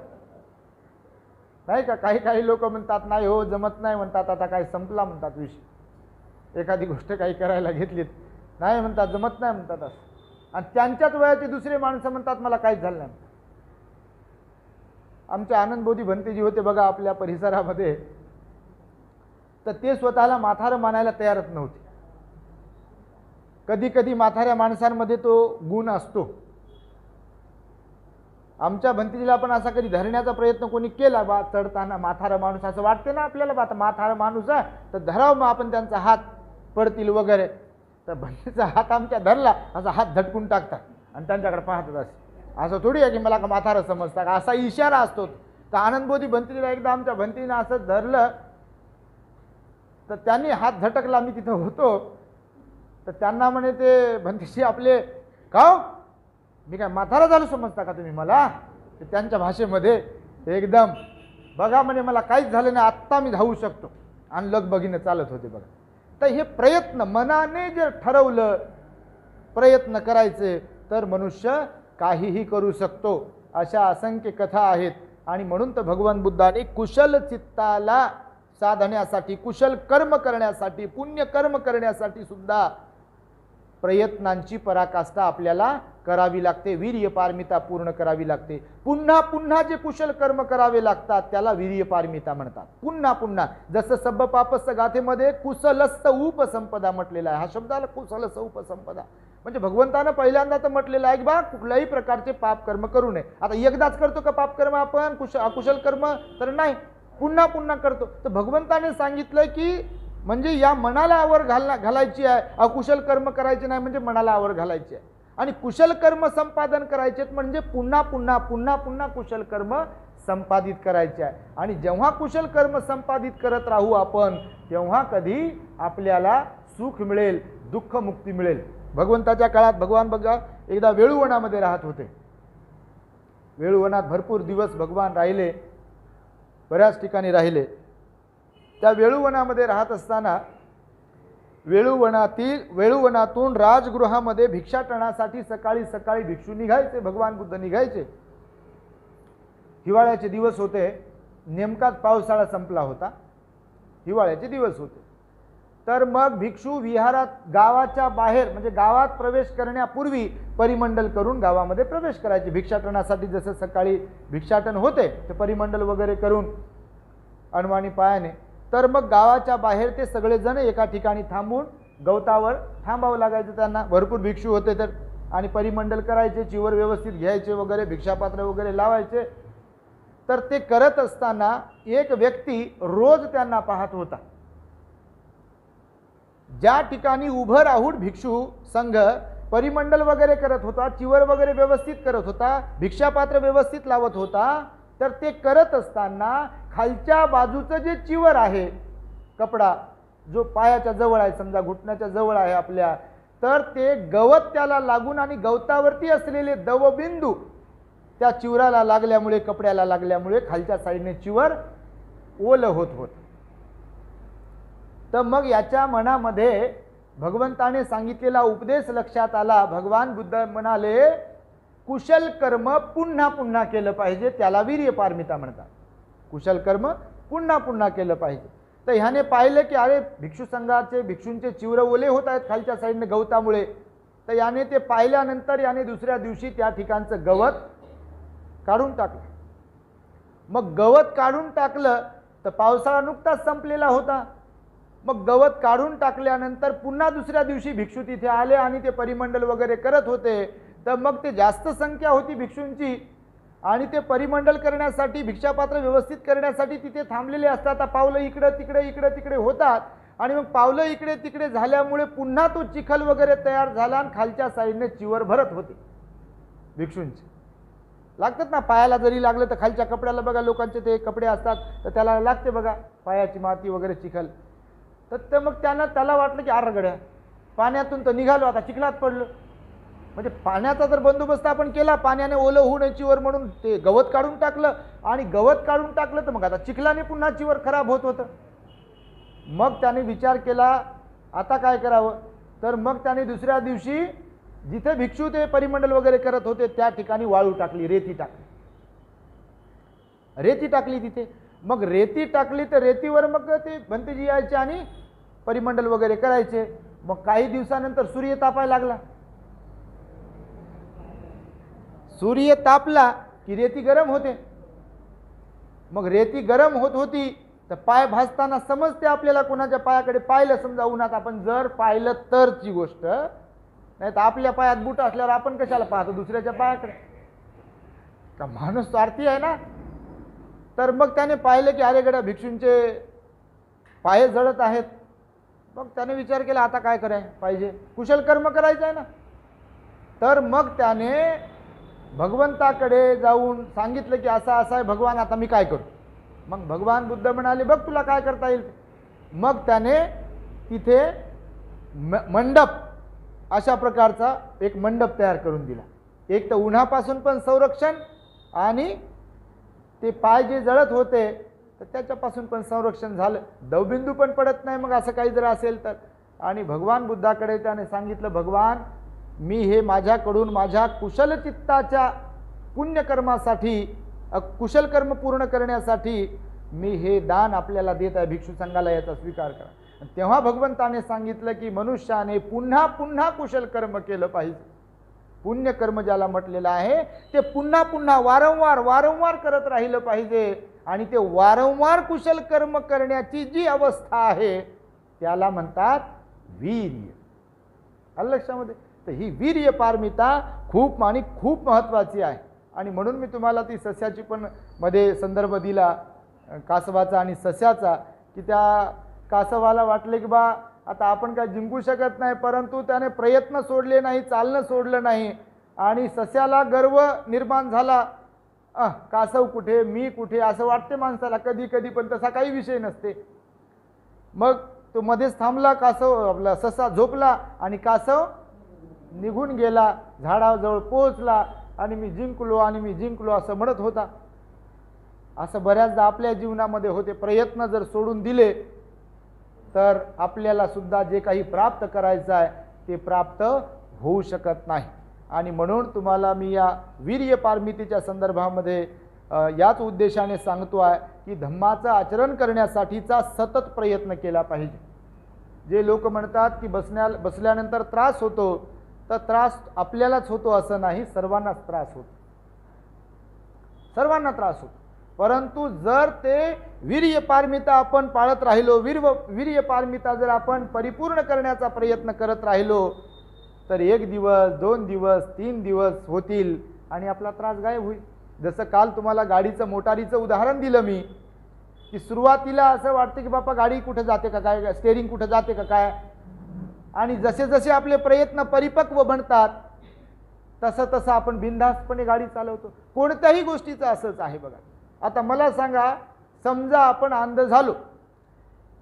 नाही का? काही काही लोक म्हणतात नाही हो जमत नाही, म्हणतात आता काय संपला म्हणतात विषय. एखादी गोष्ट काही करायला घेतलीत नाही म्हणतात जमत नाही म्हणतात असं. आणि त्यांच्याच वयाचे दुसरे माणसं म्हणतात मला काहीच झालं नाही. आमचे आनंदबोधी भंतेजी होते बघा आपल्या परिसरामध्ये, तर ते स्वतःला म्हातारं मानायला तयारच नव्हते. कधी कधी म्हाताऱ्या माणसांमध्ये तो गुण असतो. आमच्या भंतीजीला पण असा कधी धरण्याचा प्रयत्न कोणी केला बा चढताना, म्हातारा माणूस असं वाटते ना आपल्याला बा आता म्हातारा माणूस आहे तर धराव मग आपण त्यांचा हात पडतील वगैरे, तर भंतीचा हात आमच्या धरला असा हात झटकून टाकतात आणि त्यांच्याकडे पाहतात. असं थोडी आहे की मला का म्हातारा समजता का, असा इशारा असतो. तर आनंदबोधी भंतीजीला एकदा आमच्या भंतीनं असं धरलं तर त्यांनी हात झटकला, मी तिथं होतो. तर त्यांना म्हणे ते भंतीजी आपले का मी काय म्हातारा झालो समजता का तुम्ही मला? ते त्यांच्या भाषेमध्ये एकदम बघा म्हणे मला काहीच झालं नाही, आत्ता मी धावू शकतो आणि लगबगीने चालत होते बघा. तर हे प्रयत्न मनाने जर ठरवलं प्रयत्न करायचे तर मनुष्य काहीही करू शकतो. अशा असंख्य कथा आहेत. आणि म्हणून तर भगवान बुद्धाने कुशल चित्ताला साधण्यासाठी, कुशल कर्म करण्यासाठी, पुण्य कर्म करण्यासाठी सुद्धा प्रयत्नांची पराकाष्ठा आपल्याला करावी लागते, वीर्य पारमिता पूर्ण करावी लागते. पुन्हा पुन्हा जे कुशल कर्म करावे लागतात त्याला वीर्य पारमिता म्हणतात. पुन्हा पुन्हा, जसं सब्ब पापस्थ गाथेमध्ये कुशलस्थ उपसंपदा म्हटलेला आहे. हा शब्दाला कुशलस्थ उपसंपदा म्हणजे भगवंतानं पहिल्यांदा तर म्हटलेलं आहे की बा कुठल्याही प्रकारचे पाप कर्म करू नये. आता एकदाच करतो का पाप कर्म आपण, अकुशल कर्म तर नाही, पुन्हा पुन्हा करतो. तर भगवंताने सांगितलं की म्हणजे या मनाला आवर घालायची आहे, अकुशल कर्म करायचे नाही म्हणजे मनाला आवर घालायची आहे. आणि कुशल कर्म संपादन करायचे म्हणजे पुन्हा पुन्हा पुन्हा पुन्हा कुशल कर्म संपादित करायचे आहे. आणि जेव्हा कुशल कर्म संपादित करत राहू आपण तेव्हा कधी आपल्याला सुख मिळेल, दुःख मुक्ती मिळेल. भगवंताच्या काळात भगवान बघा एकदा वेळुवनामध्ये राहत होते. वेळुवनात भरपूर दिवस भगवान राहिले, बऱ्याच ठिकाणी राहिले. त्या वेळुवनामध्ये राहत असताना वेळुवनातून राजगृहामध्ये भिक्षाटनासाठी सकाळी सकाळी भिक्षू निघायचे, भगवान बुद्ध निघायचे. हिवाळ्याचे दिवस होते, नेमकाच पावसाळा संपला होता, हिवाळ्याचे दिवस होते. तर मग भिक्षू विहारात गावाच्या बाहेर म्हणजे गावात प्रवेश करण्यापूर्वी परिमंडल करून गावामध्ये प्रवेश करायचे. भिक्षाटनासाठी जसं सकाळी भिक्षाटन होते ते परिमंडल वगैरे करून अणवाणी पायाने, तर मग गावाच्या बाहेर ते सगळेजण एका ठिकाणी थांबून गवतावर थांबावं लागायचं त्यांना. भरपूर भिक्षू होते तर, आणि परिमंडल करायचे, चिवर व्यवस्थित घ्यायचे वगैरे, भिक्षापात्र वगैरे लावायचे. तर ते करत असताना एक व्यक्ती रोज त्यांना पाहत होता. ज्या ठिकाणी उभं राहून भिक्षू संघ परिमंडल वगैरे करत होता, चिवर वगैरे व्यवस्थित करत होता, भिक्षापात्र व्यवस्थित लावत होता, तर ते करत असताना खालच्या बाजूचं जे चिवर आहे, कपडा जो पायाच्या जवळ आहे, समजा घुटण्याच्या जवळ आहे आपल्या, तर ते गवत त्याला लागून आणि गवतावरती असलेले दवबिंदू त्या चिवराला लागल्यामुळे, कपड्याला लागल्यामुळे खालच्या साईडने चिवर ओलं होत होत. तर मग याच्या मनामध्ये भगवंताने सांगितलेला उपदेश लक्षात आला. भगवान बुद्ध म्हणाले कुशल कर्म पुन्हा पुन्हा केलं पाहिजे, त्याला वीर्य पारमिता म्हणतात. कुशल कर्म पुन्हा पुन्हा केलं पाहिजे. तर ह्याने पाहिलं की अरे भिक्षू संघाचे भिक्षूंचे चिवर ओले होत आहेत खालच्या साईडने गवतामुळे. तर याने ते पाहिल्यानंतर याने दुसऱ्या दिवशी त्या ठिकाणचं गवत काढून टाकलं. मग गवत काढून टाकलं तर पावसाळा नुकताच संपलेला होता. मग गवत काढून टाकल्यानंतर पुन्हा दुसऱ्या दिवशी भिक्षू तिथे आले आणि ते परिमंडल वगैरे करत होते. तर मग ते जास्त संख्या होती भिक्षूंची आणि ते परिमंडल करण्यासाठी, भिक्षापात्र व्यवस्थित करण्यासाठी तिथे थांबलेले असतात. पावलं इकडं तिकडे इकडं तिकडे होतात आणि मग पावलं इकडे तिकडे झाल्यामुळे पुन्हा तो चिखल वगैरे तयार झाला आणि खालच्या साईडने चिवर भरत होते भिक्षूंचे. लागतात ना, पायाला जरी लागलं तर खालच्या कपड्याला बघा, लोकांचे ते कपडे असतात तर त्याला लागते बघा पायाची माती वगैरे चिखल. तर मग त्याला वाटलं की अरे गड्या पाण्यातून तर निघालो, आता चिखलात पडलो. म्हणजे पाण्याचा जर बंदोबस्त आपण केला, पाण्याने ओलं होऊ नये चिवर म्हणून ते गवत काढून टाकलं आणि गवत काढून टाकलं तर मग आता चिखलाने पुन्हा चिवर खराब होत होतं. मग त्याने विचार केला आता काय करावं. तर मग त्याने दुसऱ्या दिवशी जिथे भिक्षू ते परिमंडल वगैरे करत होते त्या ठिकाणी वाळू टाकली, रेती टाकली तिथे. मग रेती टाकली तर रेतीवर मग ते भंतेजी यायचे आणि परिमंडल वगैरे करायचे. मग काही दिवसानंतर सूर्य तापायला लागला. सूर्य तापला की रेती गरम होते. मग रेती गरम होत होती तर पाय भाजताना समजते आपल्याला, कोणाच्या पायाकडे पाहिलं समजा उन्हात, आपण जर पाहिलं तरची गोष्ट, नाही तर आपल्या पायात बूट असल्यावर आपण कशाला पाहतो दुसऱ्याच्या पायाकडे, का माणूस स्वार्थी आहे ना. तर मग त्याने पाहिलं की अरे गड्या भिक्षूंचे पाय जळत आहेत. मग त्याने विचार केला आता काय करायला पाहिजे, कुशल कर्म करायचं आहे ना. तर मग त्याने भगवंताकडे जाऊन सांगितलं की असं असं आहे भगवान, आता मी काय करू. मग भगवान बुद्ध म्हणाले बघ तुला काय करता येईल. मग त्याने तिथे मंडप, अशा प्रकारचा एक मंडप तयार करून दिला. एक तर उन्हापासून पण संरक्षण आणि ते पाय जे जळत होते तर त्याच्यापासून पण संरक्षण झालं, दवबिंदू पण पडत नाही मग असं काही जर असेल तर. आणि भगवान बुद्धाकडे त्याने सांगितलं भगवान मी हे माझ्याकडून माझ्या कुशल चित्ताच्या पुण्यकर्मासाठी कुशल कर्म पूर्ण करण्यासाठी मी हे दान आपल्याला देत आहे, भिक्षू संघाला याचा स्वीकार करा. तेव्हा भगवंताने सांगितलं की मनुष्याने पुन्हा पुन्हा कुशल कर्म केलं पाहिजे. पुण्यकर्म ज्याला म्हटलेलं आहे ते पुन्हा पुन्हा वारंवार वारंवार करत राहिलं पाहिजे. आणि ते वारंवार कुशल कर्म करण्याची जी अवस्था आहे त्याला म्हणतात वीर्य. आलं लक्षामध्ये? तर ही वीर्य पारमिता खूप आणि खूप महत्त्वाची आहे. आणि म्हणून मी तुम्हाला ती सस्याची पण मध्ये संदर्भ दिला कासवाचा आणि सस्याचा, की त्या कासवाला वाटले की बा आता आपण काय जिंकू शकत नाही, परंतु त्याने प्रयत्न सोडले नाही, चालणं सोडलं नाही. आणि सस्याला गर्व निर्माण झाला, कासव कुठे, मी कुठे, असं वाटते माणसाला कधी कधी, पण तसा काही विषय नसते. मग तो मध्येच थांबला, कासव आपला ससा झोपला आणि कासव निघून गेला, झाडाजवळ पोहोचला आणि मी जिंकलो आणि मी जिंकलो असं म्हणत होता. असं बऱ्याचदा आपल्या जीवनामध्ये होते. प्रयत्न जर सोडून दिले तर आपल्याला सुद्धा जे काही प्राप्त करायचं आहे ते प्राप्त होऊ शकत नाही. आणि म्हणून तुम्हाला मी या वीर्य पारमितीच्या संदर्भामध्ये याच उद्देशाने सांगतो आहे की धम्माचं आचरण करण्यासाठीचा सतत प्रयत्न केला पाहिजे. जे लोक म्हणतात की बसल्यानंतर त्रास होतो, तर त्रास आपल्यालाच होतो असं नाही, सर्वांनाच त्रास होतो, सर्वांना त्रास होतो. परंतु जर ते वीर्य पारमिता आपण पाळत राहिलो, वीर्य पारमिता जर आपण परिपूर्ण करण्याचा प्रयत्न करत राहिलो तर 1 दिवस 2 दिवस 3 दिवस होतील आणि आपला त्रास गायब होईल. जसं काल तुम्हाला गाडीचं मोटारीचं उदाहरण दिलं मी, की सुरुवातीला असं वाटतं की बापा गाडी कुठे जाते का काय, स्टेअरिंग कुठे जाते का काय, आणि जसे जसे आपले प्रयत्न परिपक्व बनतात तसं तसं आपण बिनधास्तपणे गाडी चालवतो. कोणत्याही गोष्टीचं असंच आहे बघा. आता मला सांगा, समजा आपण अंध झालो,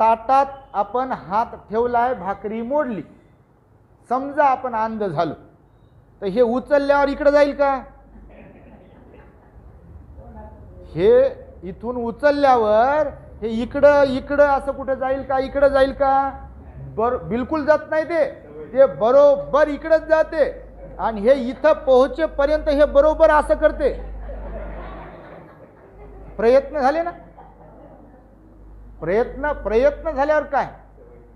ताटात आपण हात ठेवलाय, भाकरी मोडली, समजा आपण अंध झालो, तर हे उचलल्यावर इकडे जाईल का? हे इथून उचलल्यावर हे इकडं इकडं असं कुठं जाईल का? इकडं जाईल का? बिलकुल जात नाही. ते बरोबर इकडंच जाते. आणि हे इथं पोहोचेपर्यंत हे बरोबर असं करते. प्रयत्न झाले ना, प्रयत्न झाल्यावर काय?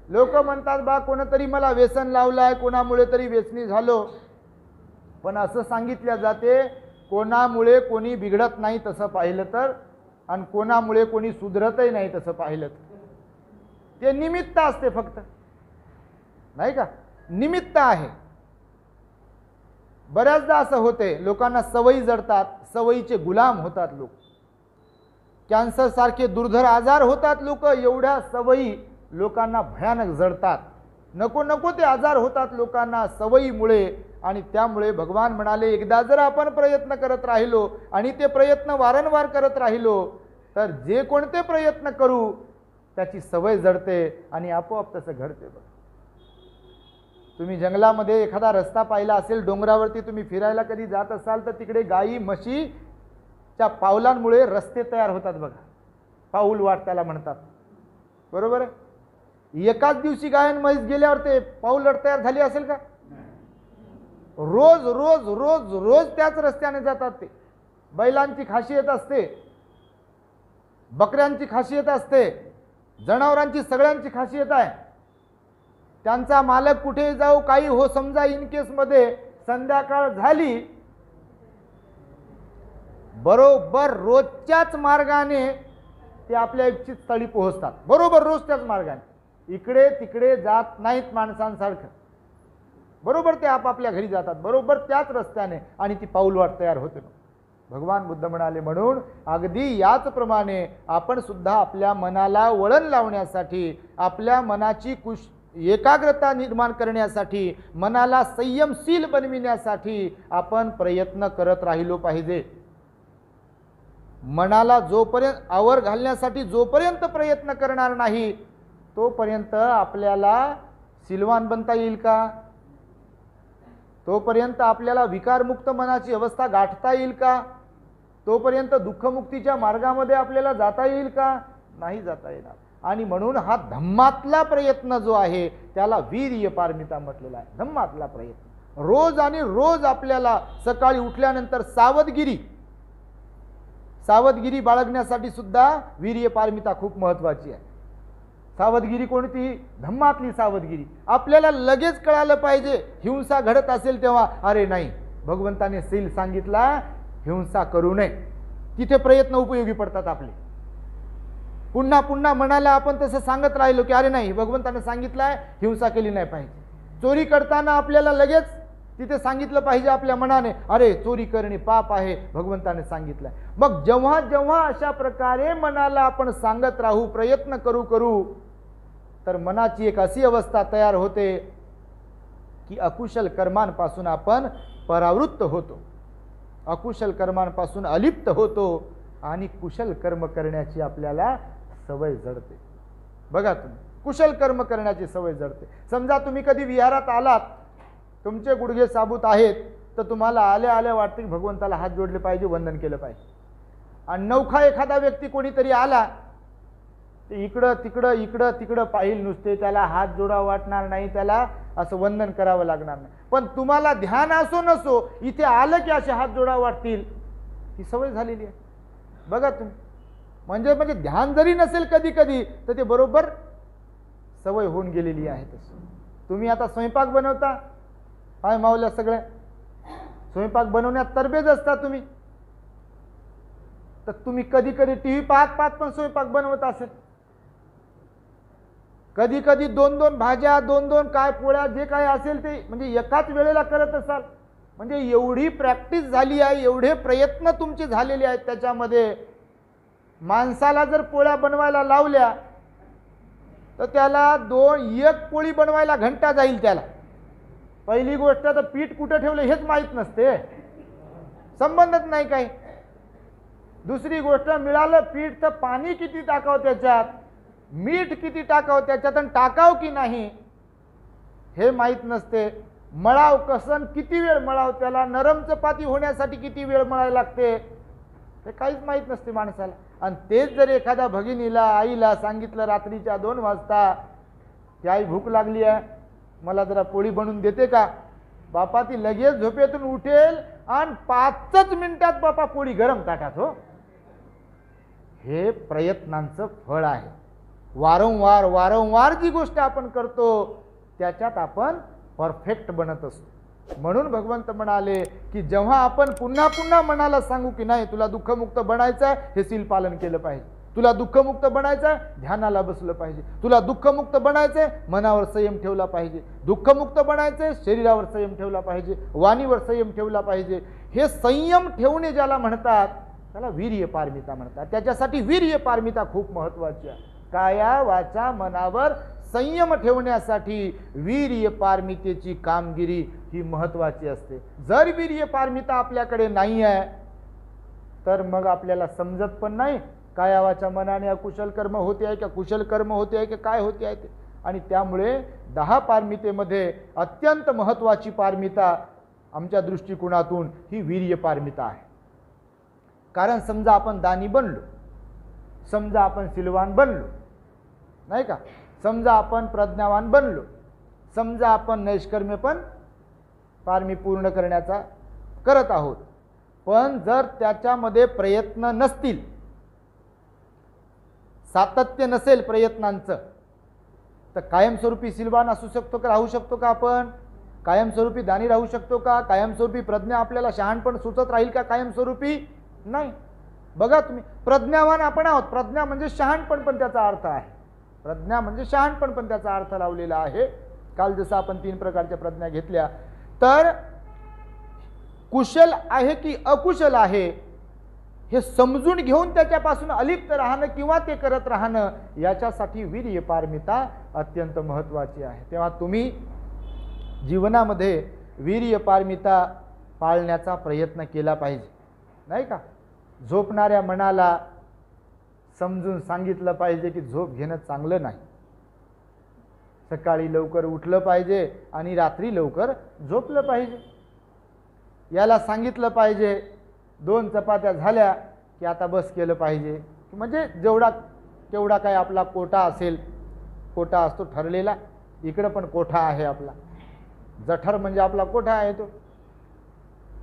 लोक म्हणतात बा कोणतरी मला व्यसन लावलाय, कोणामुळे तरी व्यसनी झालो. पण असं सांगितलं जाते कोणामुळे कोणी बिघडत नाही तसं पाहिलं तर, आणि कोणामुळे कोणी सुधरतही नाही तसं पाहिलं तर. ते निमित्त असते फक्त, नाही का? निमित्त आहे. बऱ्याचदा असं होते, लोकांना सवयी जडतात, सवयीचे गुलाम होतात लोक. कॅन्सर सारखे दुर्धर आजार होतात लोक, एवढ्या सवयी लोकांना भयानक जडतात. नको नको ते आजार होतात लोकांना सवयीमुळे. आणि त्यामुळे भगवान म्हणाले, एकदा जर आपण प्रयत्न करत राहिलो आणि ते प्रयत्न वारंवार करत राहिलो तर जे कोणते प्रयत्न करू त्याची सवय जडते आणि आपोआप तसं घडते. बघ, तुम्ही जंगलामध्ये एखादा रस्ता पाहिला असेल, डोंगरावरती तुम्ही फिरायला कधी जात असाल तर तिकडे गायी म्हशीच्या पावलांमुळे रस्ते तयार होतात बघा. पाऊल वाट त्याला म्हणतात, बरोबर आहे? एकाच दिवशी गाय आणि म्हैस गेल्यावर ते पाऊल वाट तयार झाली असेल का? रोज रोज रोज रोज त्याच रस्त्याने जातात ते. बैलांची खासियत असते, बकऱ्यांची खासियत असते, जनावरांची सगळ्यांची खासियत आहे. त्यांचा मालक कुठे जाऊ काही हो, समजा इन केस मध्ये संध्याकाळ झाली, बरोबर रोजच्याच मार्गाने ते आपल्या इच्छित स्थळी पोहोचतात. बरोबर रोज त्याच मार्गाने, इकडे तिकडे जात नाहीत माणसांसारखं. बरोबर ते आपापल्या घरी जातात, बरोबर त्याच रस्त्याने, आणि ती पाऊलवाट तयार होते. भगवान बुद्ध म्हणाले, म्हणून अगदी याचप्रमाणे आपण सुद्धा आपल्या मनाला वळण लावण्यासाठी, आपल्या मनाची एकाग्रता निर्माण करण्यासाठी, मनाला संयमशील बनविण्यासाठी आपण प्रयत्न करत राहिलो पाहिजे. मनाला जोपर्यंत आवर घालण्यासाठी जोपर्यंत प्रयत्न करणार नाही तोपर्यंत आपल्याला सिलवान बनता येईल का? तोपर्यंत आपल्याला विकारमुक्त मनाची अवस्था गाठता येईल का? तोपर्यंत दुःखमुक्तीच्या मार्गामध्ये आपल्याला जाता येईल का? नाही जाता येणार. आणि म्हणून हा धम्मातला प्रयत्न जो आहे त्याला वीर्य पारमिता म्हटलेला आहे. धम्मातला प्रयत्न रोज आणि रोज आपल्याला सकाळी उठल्यानंतर सावधगिरी बाळगण्यासाठी सुद्धा वीर्य पारमिता खूप महत्वाची आहे. सावधगिरी कोणती? धम्मातली सावधगिरी. आपल्याला लगेच कळालं पाहिजे हिंसा घडत असेल तेव्हा, अरे नाही, भगवंताने सील सांगितला हिंसा करू नये. तिथे प्रयत्न उपयोगी पडतात आपले. पुन्हा पुन्हा मनाला आपण तसं सांगत राहिलो की अरे नाही, भगवंताने सांगितलंय हिंसा केली नाही पाहिजे. चोरी करताना आपल्याला लगेच तिथे सांगितलं पाहिजे आपल्या मनाने, अरे चोरी करणे पाप आहे, भगवंताने सांगितलंय. मग जेव्हा जेव्हा अशा प्रकारे मनाला आपण सांगत राहू, प्रयत्न करू तर मनाची एक अशी अवस्था तयार होते की अकुशल कर्मांपासून आपण परावृत्त होतो, अकुशल कर्मांपासून अलिप्त होतो आणि कुशल कर्म करण्याची आपल्याला सवय जडते. बघा तुम्ही, कुशल कर्म करण्याची सवय जडते. समजा तुम्ही कधी विहारात आलात, तुमचे गुडघे साबूत आहेत, तर तुम्हाला आल्या आल्या वाटते की भगवंताला हात जोडले पाहिजे, वंदन केलं पाहिजे. आणि नवखा एखादा व्यक्ती कोणीतरी आला, ते इकडं तिकडं पाहिल नुसते, त्याला हात जोडावा वाटणार नाही, त्याला असं वंदन करावं लागणार नाही. पण तुम्हाला ध्यान असो नसो, इथे आलं की असे हात जोडावं वाटतील, ही सवय झालेली आहे. बघा तुम्ही, म्हणजे ध्यान जरी नसेल कधी कधी, तर ते बरोबर सवय होऊन गेलेली आहे. तसं तुम्ही आता स्वयंपाक बनवता, हाय मावल्या, सगळ्या स्वयंपाक बनवण्यात तरबेज असता तुम्ही, तर तुम्ही कधी कधी टीव्ही पाहत पण स्वयंपाक बनवत असेल. कधी कधी 2-2 भाज्या, 2-2 काय पोळ्या, जे काय असेल ते म्हणजे एकाच वेळेला करत असाल. म्हणजे एवढी प्रॅक्टिस झाली आहे, एवढे प्रयत्न तुमचे झालेले आहेत त्याच्यामध्ये. माणसाला जर पोळ्या बनवायला लावल्या तर त्याला 1 पोळी बनवायला घंटा जाईल त्याला. पहिली गोष्ट तर पीठ कुठं ठेवलं हेच माहीत नसते, संबंधच नाही काही. दुसरी गोष्ट, मिळालं पीठ तर पाणी किती टाकावं त्याच्यात, मीठ किती टाकावं त्याच्यात, आणि टाकाव की नाही हे माहीत नसते. मळाव कसं, किती वेळ मळाव, त्याला नरम चपाती होण्यासाठी किती वेळ मळायला लागते हे काहीच माहीत नसते माणसाला. आणि तेच जर एखाद्या भगिनीला, आईला सांगितलं रात्रीच्या 2 वाजता की आई भूक लागली आहे, मला जरा पोळी बनवून देते का, बापा ती लगेच झोपेतून उठेल आणि 5च मिनिटात बापा पोळी गरम ताटात. हो, हे प्रयत्नांचं फळ आहे. वारंवार जी गोष्ट आपण करतो त्याच्यात आपण परफेक्ट बनत असतो. म्हणून भगवंत म्हणाले की जेव्हा आपण पुन्हा पुन्हा मनाला सांगू की नाही, तुला दुःखमुक्त बनायचं आहे, हे सील पालन केलं पाहिजे, तुला दुःखमुक्त बनायचं आहे, ध्यानाला बसलं पाहिजे, तुला दुःखमुक्त बनायचंय, मनावर संयम ठेवला पाहिजे, दुःखमुक्त बनायचंय, शरीरावर संयम ठेवला पाहिजे, वाणीवर संयम ठेवला पाहिजे. हे संयम ठेवणे ज्याला म्हणतात त्याला वीर्य पारमिता म्हणतात. त्याच्यासाठी वीर्य पारमिता खूप महत्वाची आहे. काया वाचा मनावर संयम ठेवण्यासाठी वीर्य पारमितेची कामगिरी ही महत्वाची असते. जर वीर्य पारमिता आपल्याकडे नाही आहे तर मग आपल्याला समजत पण नाही काया वाचा मनाने अकुशल कर्म होते आहे का कुशल कर्म होते आहे की काय होते आहे ते. आणि त्यामुळे 10 पारमितेमध्ये अत्यंत महत्वाची पारमिता आमच्या दृष्टिकोनातून ही वीर्य पारमिता आहे. कारण समजा आपण दानी बनलो, समजा आपण सिलवान बनलो, नाही का, समजा आपण प्रज्ञावान बनलो, समजा आपण नैष्कर्म्य पण पारमी पूर्ण करण्याचा करत आहोत, पण जर त्याच्यामध्ये प्रयत्न नसतील, सातत्य नसेल प्रयत्नांचं, तर कायमस्वरूपी सिलवान असू शकतो का, राहू शकतो का आपण, कायमस्वरूपी दानी राहू शकतो का, कायमस्वरूपी प्रज्ञा आपल्याला शहाणपण सुचत राहील का, कायमस्वरूपी नाही. बघा तुम्ही, प्रज्ञावान आपण आहोत, प्रज्ञा म्हणजे शहाणपण पण त्याचा अर्थ आहे, प्रज्ञा म्हणजे शहाणपण पण त्याचा अर्थ लावलेला आहे. काल जसं आपण 3 प्रकारच्या प्रज्ञा घेतल्या, तर कुशल आहे की अकुशल आहे हे समजून घेऊन त्याच्यापासून अलिप्त राहणं किंवा ते करत राहणं, याच्यासाठी वीर्य पारमिता अत्यंत महत्त्वाची आहे. तेव्हा तुम्ही जीवनामध्ये वीर्य पारमिता पाळण्याचा प्रयत्न केला पाहिजे, नाही का. झोपणाऱ्या मनाला समजून सांगितलं पाहिजे की झोप घेणं चांगलं नाही, सकाळी लवकर उठलं पाहिजे आणि रात्री लवकर झोपलं पाहिजे. याला सांगितलं पाहिजे 2 चपात्या झाल्या की आता बस केलं पाहिजे, म्हणजे जेवढा काय आपला कोटा असेल, कोटा असतो ठरलेला, इकडं पण कोठा आहे आपला, जठर म्हणजे आपला कोठा आहे तो.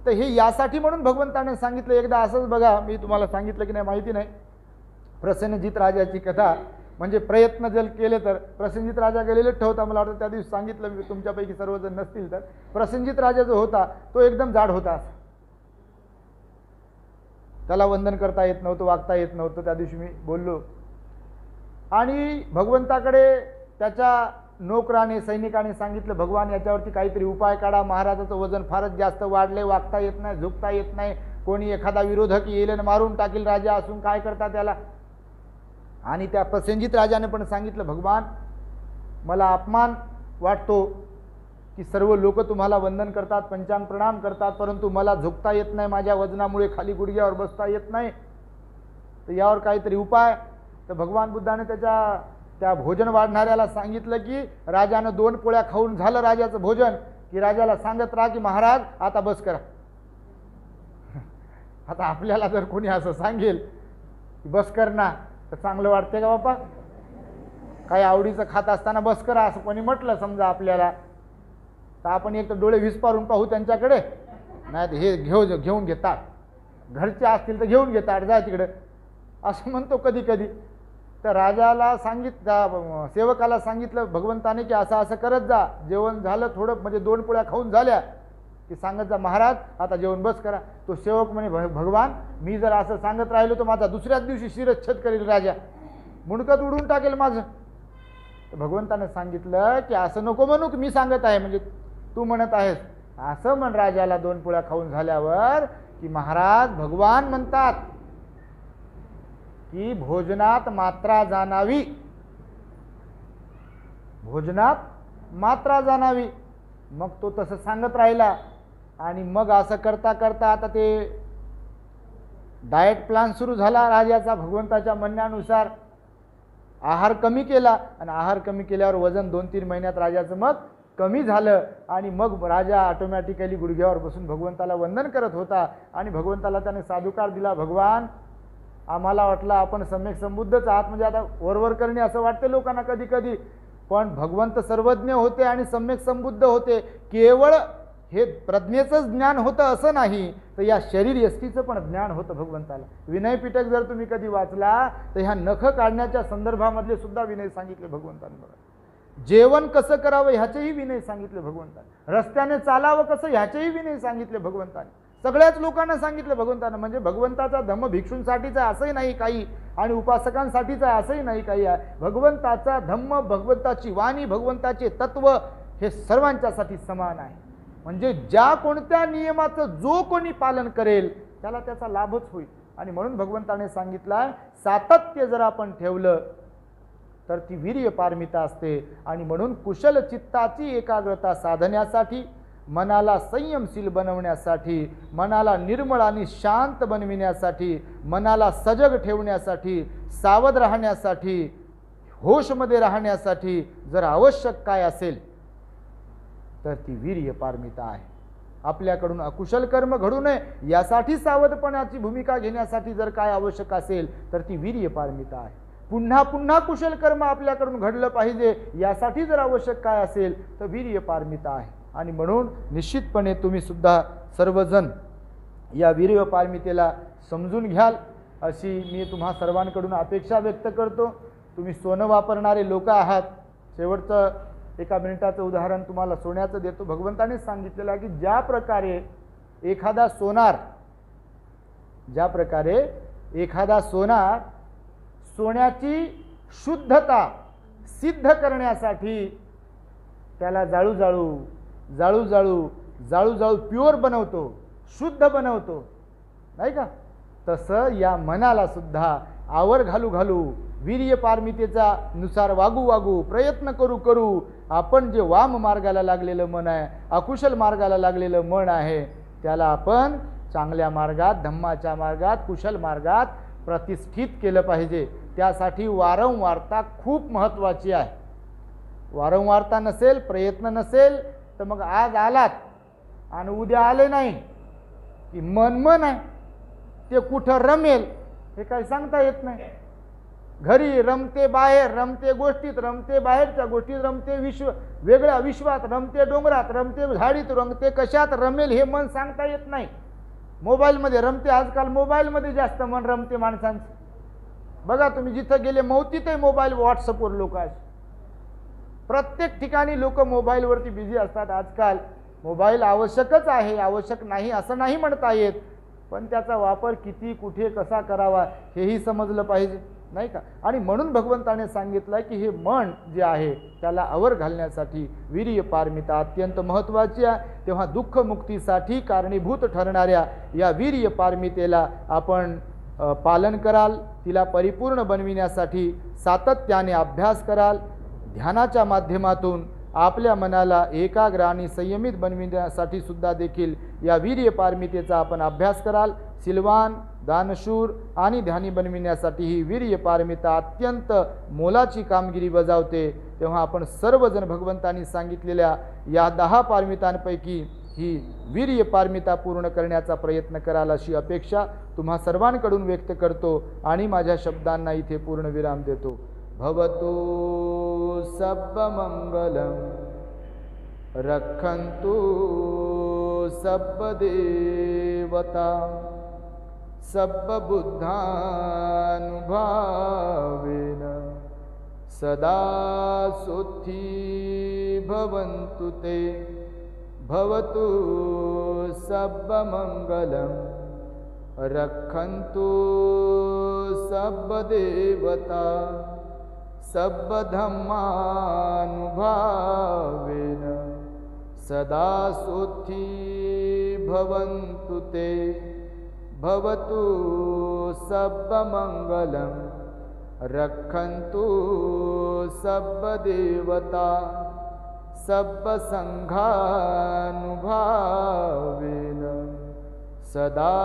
तर हे यासाठी म्हणून भगवंताने सांगितलं. एकदा असंच बघा, मी तुम्हाला सांगितलं की नाही माहिती नाही, प्रसेनजित राजाची कथा, म्हणजे प्रयत्न जर केले तर प्रसेनजित राजा गेलेले ठेवता, मला वाटतं त्या दिवशी सांगितलं मी, तुमच्यापैकी सर्वजण नसतील तर. प्रसेनजित राजा जो होता तो एकदम जाड होता, त्याला वंदन करता येत नव्हतं, वागता येत नव्हतं, त्या दिवशी मी बोललो. आणि भगवंताकडे त्याच्या नोकराने सैनिकाने सांगितलं, भगवान याच्यावरती काहीतरी उपाय काढा, महाराजाचं वजन फारच जास्त वाढले, वागता येत नाही, झुकता येत नाही, कोणी एखादा विरोधक येईल आणि मारून टाकील, राजा असून काय करता त्याला. आणि त्या प्रसेनजित राजाने पण सांगितलं, भगवान मला अपमान वाटतो की सर्व लोक तुम्हाला वंदन करतात, पंचांग प्रणाम करतात, परंतु मला झुकता येत नाही, माझ्या वजनामुळे खाली गुडघ्यावर बसता येत नाही, तर यावर काहीतरी उपाय. तर भगवान बुद्धाने त्या भोजन वाढणाऱ्याला सांगितलं की राजानं 2 पोळ्या खाऊन झालं राजाचं भोजन, की राजाला सांगत राहा की महाराज आता बस करा. आता आपल्याला जर कोणी असं सांगेल की बस कर ना, तर चांगलं वाटते का बापा? काही आवडीचं खात असताना बस करा असं कोणी म्हटलं समजा आपल्याला, तर आपण एक तर डोळे विस्पारून पाहू त्यांच्याकडे, नाही तर हे घेऊन घेतात, घरचे असतील तर घेऊन घेतात, जा तिकडे असं म्हणतो कधी कधी. तर राजाला सेवकाला सांगितलं भगवंताने की असं असं करत जा, जेवण झालं थोडं म्हणजे 2 पोळ्या खाऊन झाल्या की सांगत जा महाराज आता जेवण बस करा. तो सेवक म्हणे, भगवान मी जर असं सांगत राहिलो तर माझा दुसऱ्याच दिवशी शिरच्छेद करेल राजा, मुंडकत उडून टाकेल माझं. तर भगवंताने सांगितलं की असं नको म्हणू की मी सांगत आहे म्हणजे तू म्हणत आहेस, असं म्हण राजाला 2 पोळ्या खाऊन झाल्यावर की महाराज भगवान म्हणतात की भोजनात मात्रा जाणावी, भोजनात मात्रा जाणावी. मग तो तसं सांगत राहिला आणि मग असं करता करता आता ते डाएट प्लॅन सुरू झाला राजाचा. भगवंताच्या म्हणण्यानुसार आहार कमी केला आणि आहार कमी केल्यावर वजन 2-3 महिन्यात राजाचं मग कमी झालं आणि मग राजा ऑटोमॅटिकली गुडघ्यावर बसून भगवंताला वंदन करत होता. आणि भगवंताला त्याने साधुकार दिला, भगवान आम्हाला वाटलं आपण सम्यक संबुद्धच आहात, म्हणजे आता वरवर करणे असं वाटते लोकांना कधी कधी, पण भगवंत सर्वज्ञ होते आणि सम्यक संबुद्ध होते. केवळ हे प्रज्ञेचं ज्ञान होतं असं नाही, तर या शरीर यष्टीचं पण ज्ञान होतं भगवंताला. विनय पिटक जर तुम्ही कधी वाचला तर ह्या नख काढण्याच्या संदर्भामधले सुद्धा विनय सांगितले भगवंताने. बघा, जेवण कसं करावं ह्याचेही विनय सांगितले भगवंताने, रस्त्याने चालावं कसं ह्याचेही विनय सांगितले भगवंताने, सगळ्याच लोकांना सांगितलं भगवंतानं. म्हणजे भगवंताचा धम्म भिक्षूंसाठीचा असंही नाही काही आणि उपासकांसाठीचा असंही नाही काही आहे. भगवंताचा धम्म, भगवंताची वाणी, भगवंताचे तत्व हे सर्वांच्यासाठी समान आहे. म्हणजे ज्या कोणत्या नियमाचं जो कोणी पालन करेल त्याला त्याचा लाभच होईल. आणि म्हणून भगवंताने सांगितलं सातत्य जर आपण ठेवलं तर ती वीर्य पारमिता असते. आणि म्हणून कुशल चित्ताची एकाग्रता साधण्यासाठी, मनाला संयमशील बनवण्यासाठी, मनाला निर्मळ आणि शांत बनविण्यासाठी, मनाला सजग ठेवण्यासाठी, सावध राहण्यासाठी, होशमध्ये राहण्यासाठी जर आवश्यक काय असेल तर ती वीर्य पारमिता आहे. आपल्याकडून अकुशल कर्म घडू नये यासाठी सावधपणाची भूमिका घेण्यासाठी जर काय आवश्यक असेल तर ती वीर्य पारमिता आहे. पुन्हा पुन्हा कुशल कर्म आपल्याकडून घडलं पाहिजे यासाठी जर आवश्यक काय असेल तर वीर्य पारमिता आहे. आणि म्हणून निश्चितपणे तुम्ही सुद्धा सर्वजण या वीर्य पारमितेला समजून घ्याल अशी मी तुम्हा सर्वांकडून अपेक्षा व्यक्त करतो. तुम्ही सोनं वापरणारे लोक आहात. शेवटचं 1 मिनिटाचं उदाहरण तुम्हाला सोन्याचं देतो. भगवंताने सांगितलेलं आहे की ज्या प्रकारे एखादा सोनार सोन्याची शुद्धता सिद्ध करण्यासाठी त्याला जाळू प्युअर बनवतो, शुद्ध बनवतो, नाही का, तसं या मनाला सुद्धा आवर घालू वीर्य पारमितेचा नुसार वागू प्रयत्न करू आपण जे वाम मार्गाला लागलेलं मन आहे, अकुशल मार्गाला लागलेलं मन आहे, त्याला आपण चांगल्या मार्गात, धम्माच्या मार्गात, कुशल मार्गात प्रतिष्ठित केलं पाहिजे. त्यासाठी वारंवारता खूप महत्त्वाची आहे. वारंवारता नसेल, प्रयत्न नसेल तर मग आज आलात आणि उद्या आले नाही की मन आहे, ते कुठं रमेल हे काही सांगता येत नाही. घरी रमते, बाहेर रमते, गोष्टीत रमते, बाहेरच्या गोष्टीत रमते, वेगळ्या विश्वात रमते, डोंगरात रमते, झाडीत रमते, कशात रमेल हे मन सांगता येत नाही. मोबाईलमध्ये रमते, आजकाल मोबाईलमध्ये जास्त मन रमते माणसांचं. बघा तुम्ही जिथं गेले मौतीतही मोबाईल, व्हॉट्सअपवर लोक आहेत. प्रत्येक ठिकाणी लोक मोबाईलवरती बिझी असतात. आजकाल मोबाईल आवश्यकच आहे, आवश्यक नाही असं नाही म्हणता येत, पण त्याचा वापर किती, कुठे, कसा करावा हेही समजलं पाहिजे, नाही का. आणि म्हणून भगवंताने सांगितलं की हे मन जे आहे त्याला आवर घालण्यासाठी वीर्य पारमिता अत्यंत महत्त्वाची आहे. तेव्हा दुःखमुक्तीसाठी कारणीभूत ठरणाऱ्या या वीर्य पारमितेला आपण पालन कराल, तिला परिपूर्ण बनविण्यासाठी सातत्याने अभ्यास कराल. ध्यानाच्या माध्यमातून आपल्या मनाला एकाग्र आणि संयमित बनविण्यासाठी सुद्धा देखील या वीर्य पारमितेचा आपण अभ्यास कराल. सिलवान, दानशूर आणि ध्यानी बनविण्यासाठी ही वीर्य पारमिता अत्यंत मोलाची कामगिरी बजावते. तेव्हा आपण सर्वजण भगवंतांनी सांगितलेल्या या 10 पारमितांपैकी ही वीर्य पारमिता पूर्ण करण्याचा प्रयत्न कराल अशी अपेक्षा तुम्हा सर्वांकडून व्यक्त करतो आणि माझ्या शब्दांना इथे पूर्ण विराम देतो. भवतु सर्वमंगलं रक्षन्तु सर्वदेवता सर्वबुद्धानुभावेन सदा सुखी भवन्तु ते. भवतु सर्वमंगलं रक्षन्तु सर्वदेवता सर्वधर्मानुभावेन सदा सुखी भवन्तु ते. भवतु सर्वमंगलं रक्षन्तु सर्वदेवता सर्वसंघानुभावेन सदा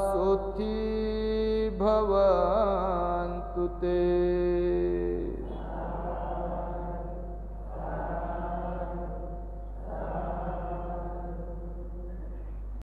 सुखी भवन्तु ते.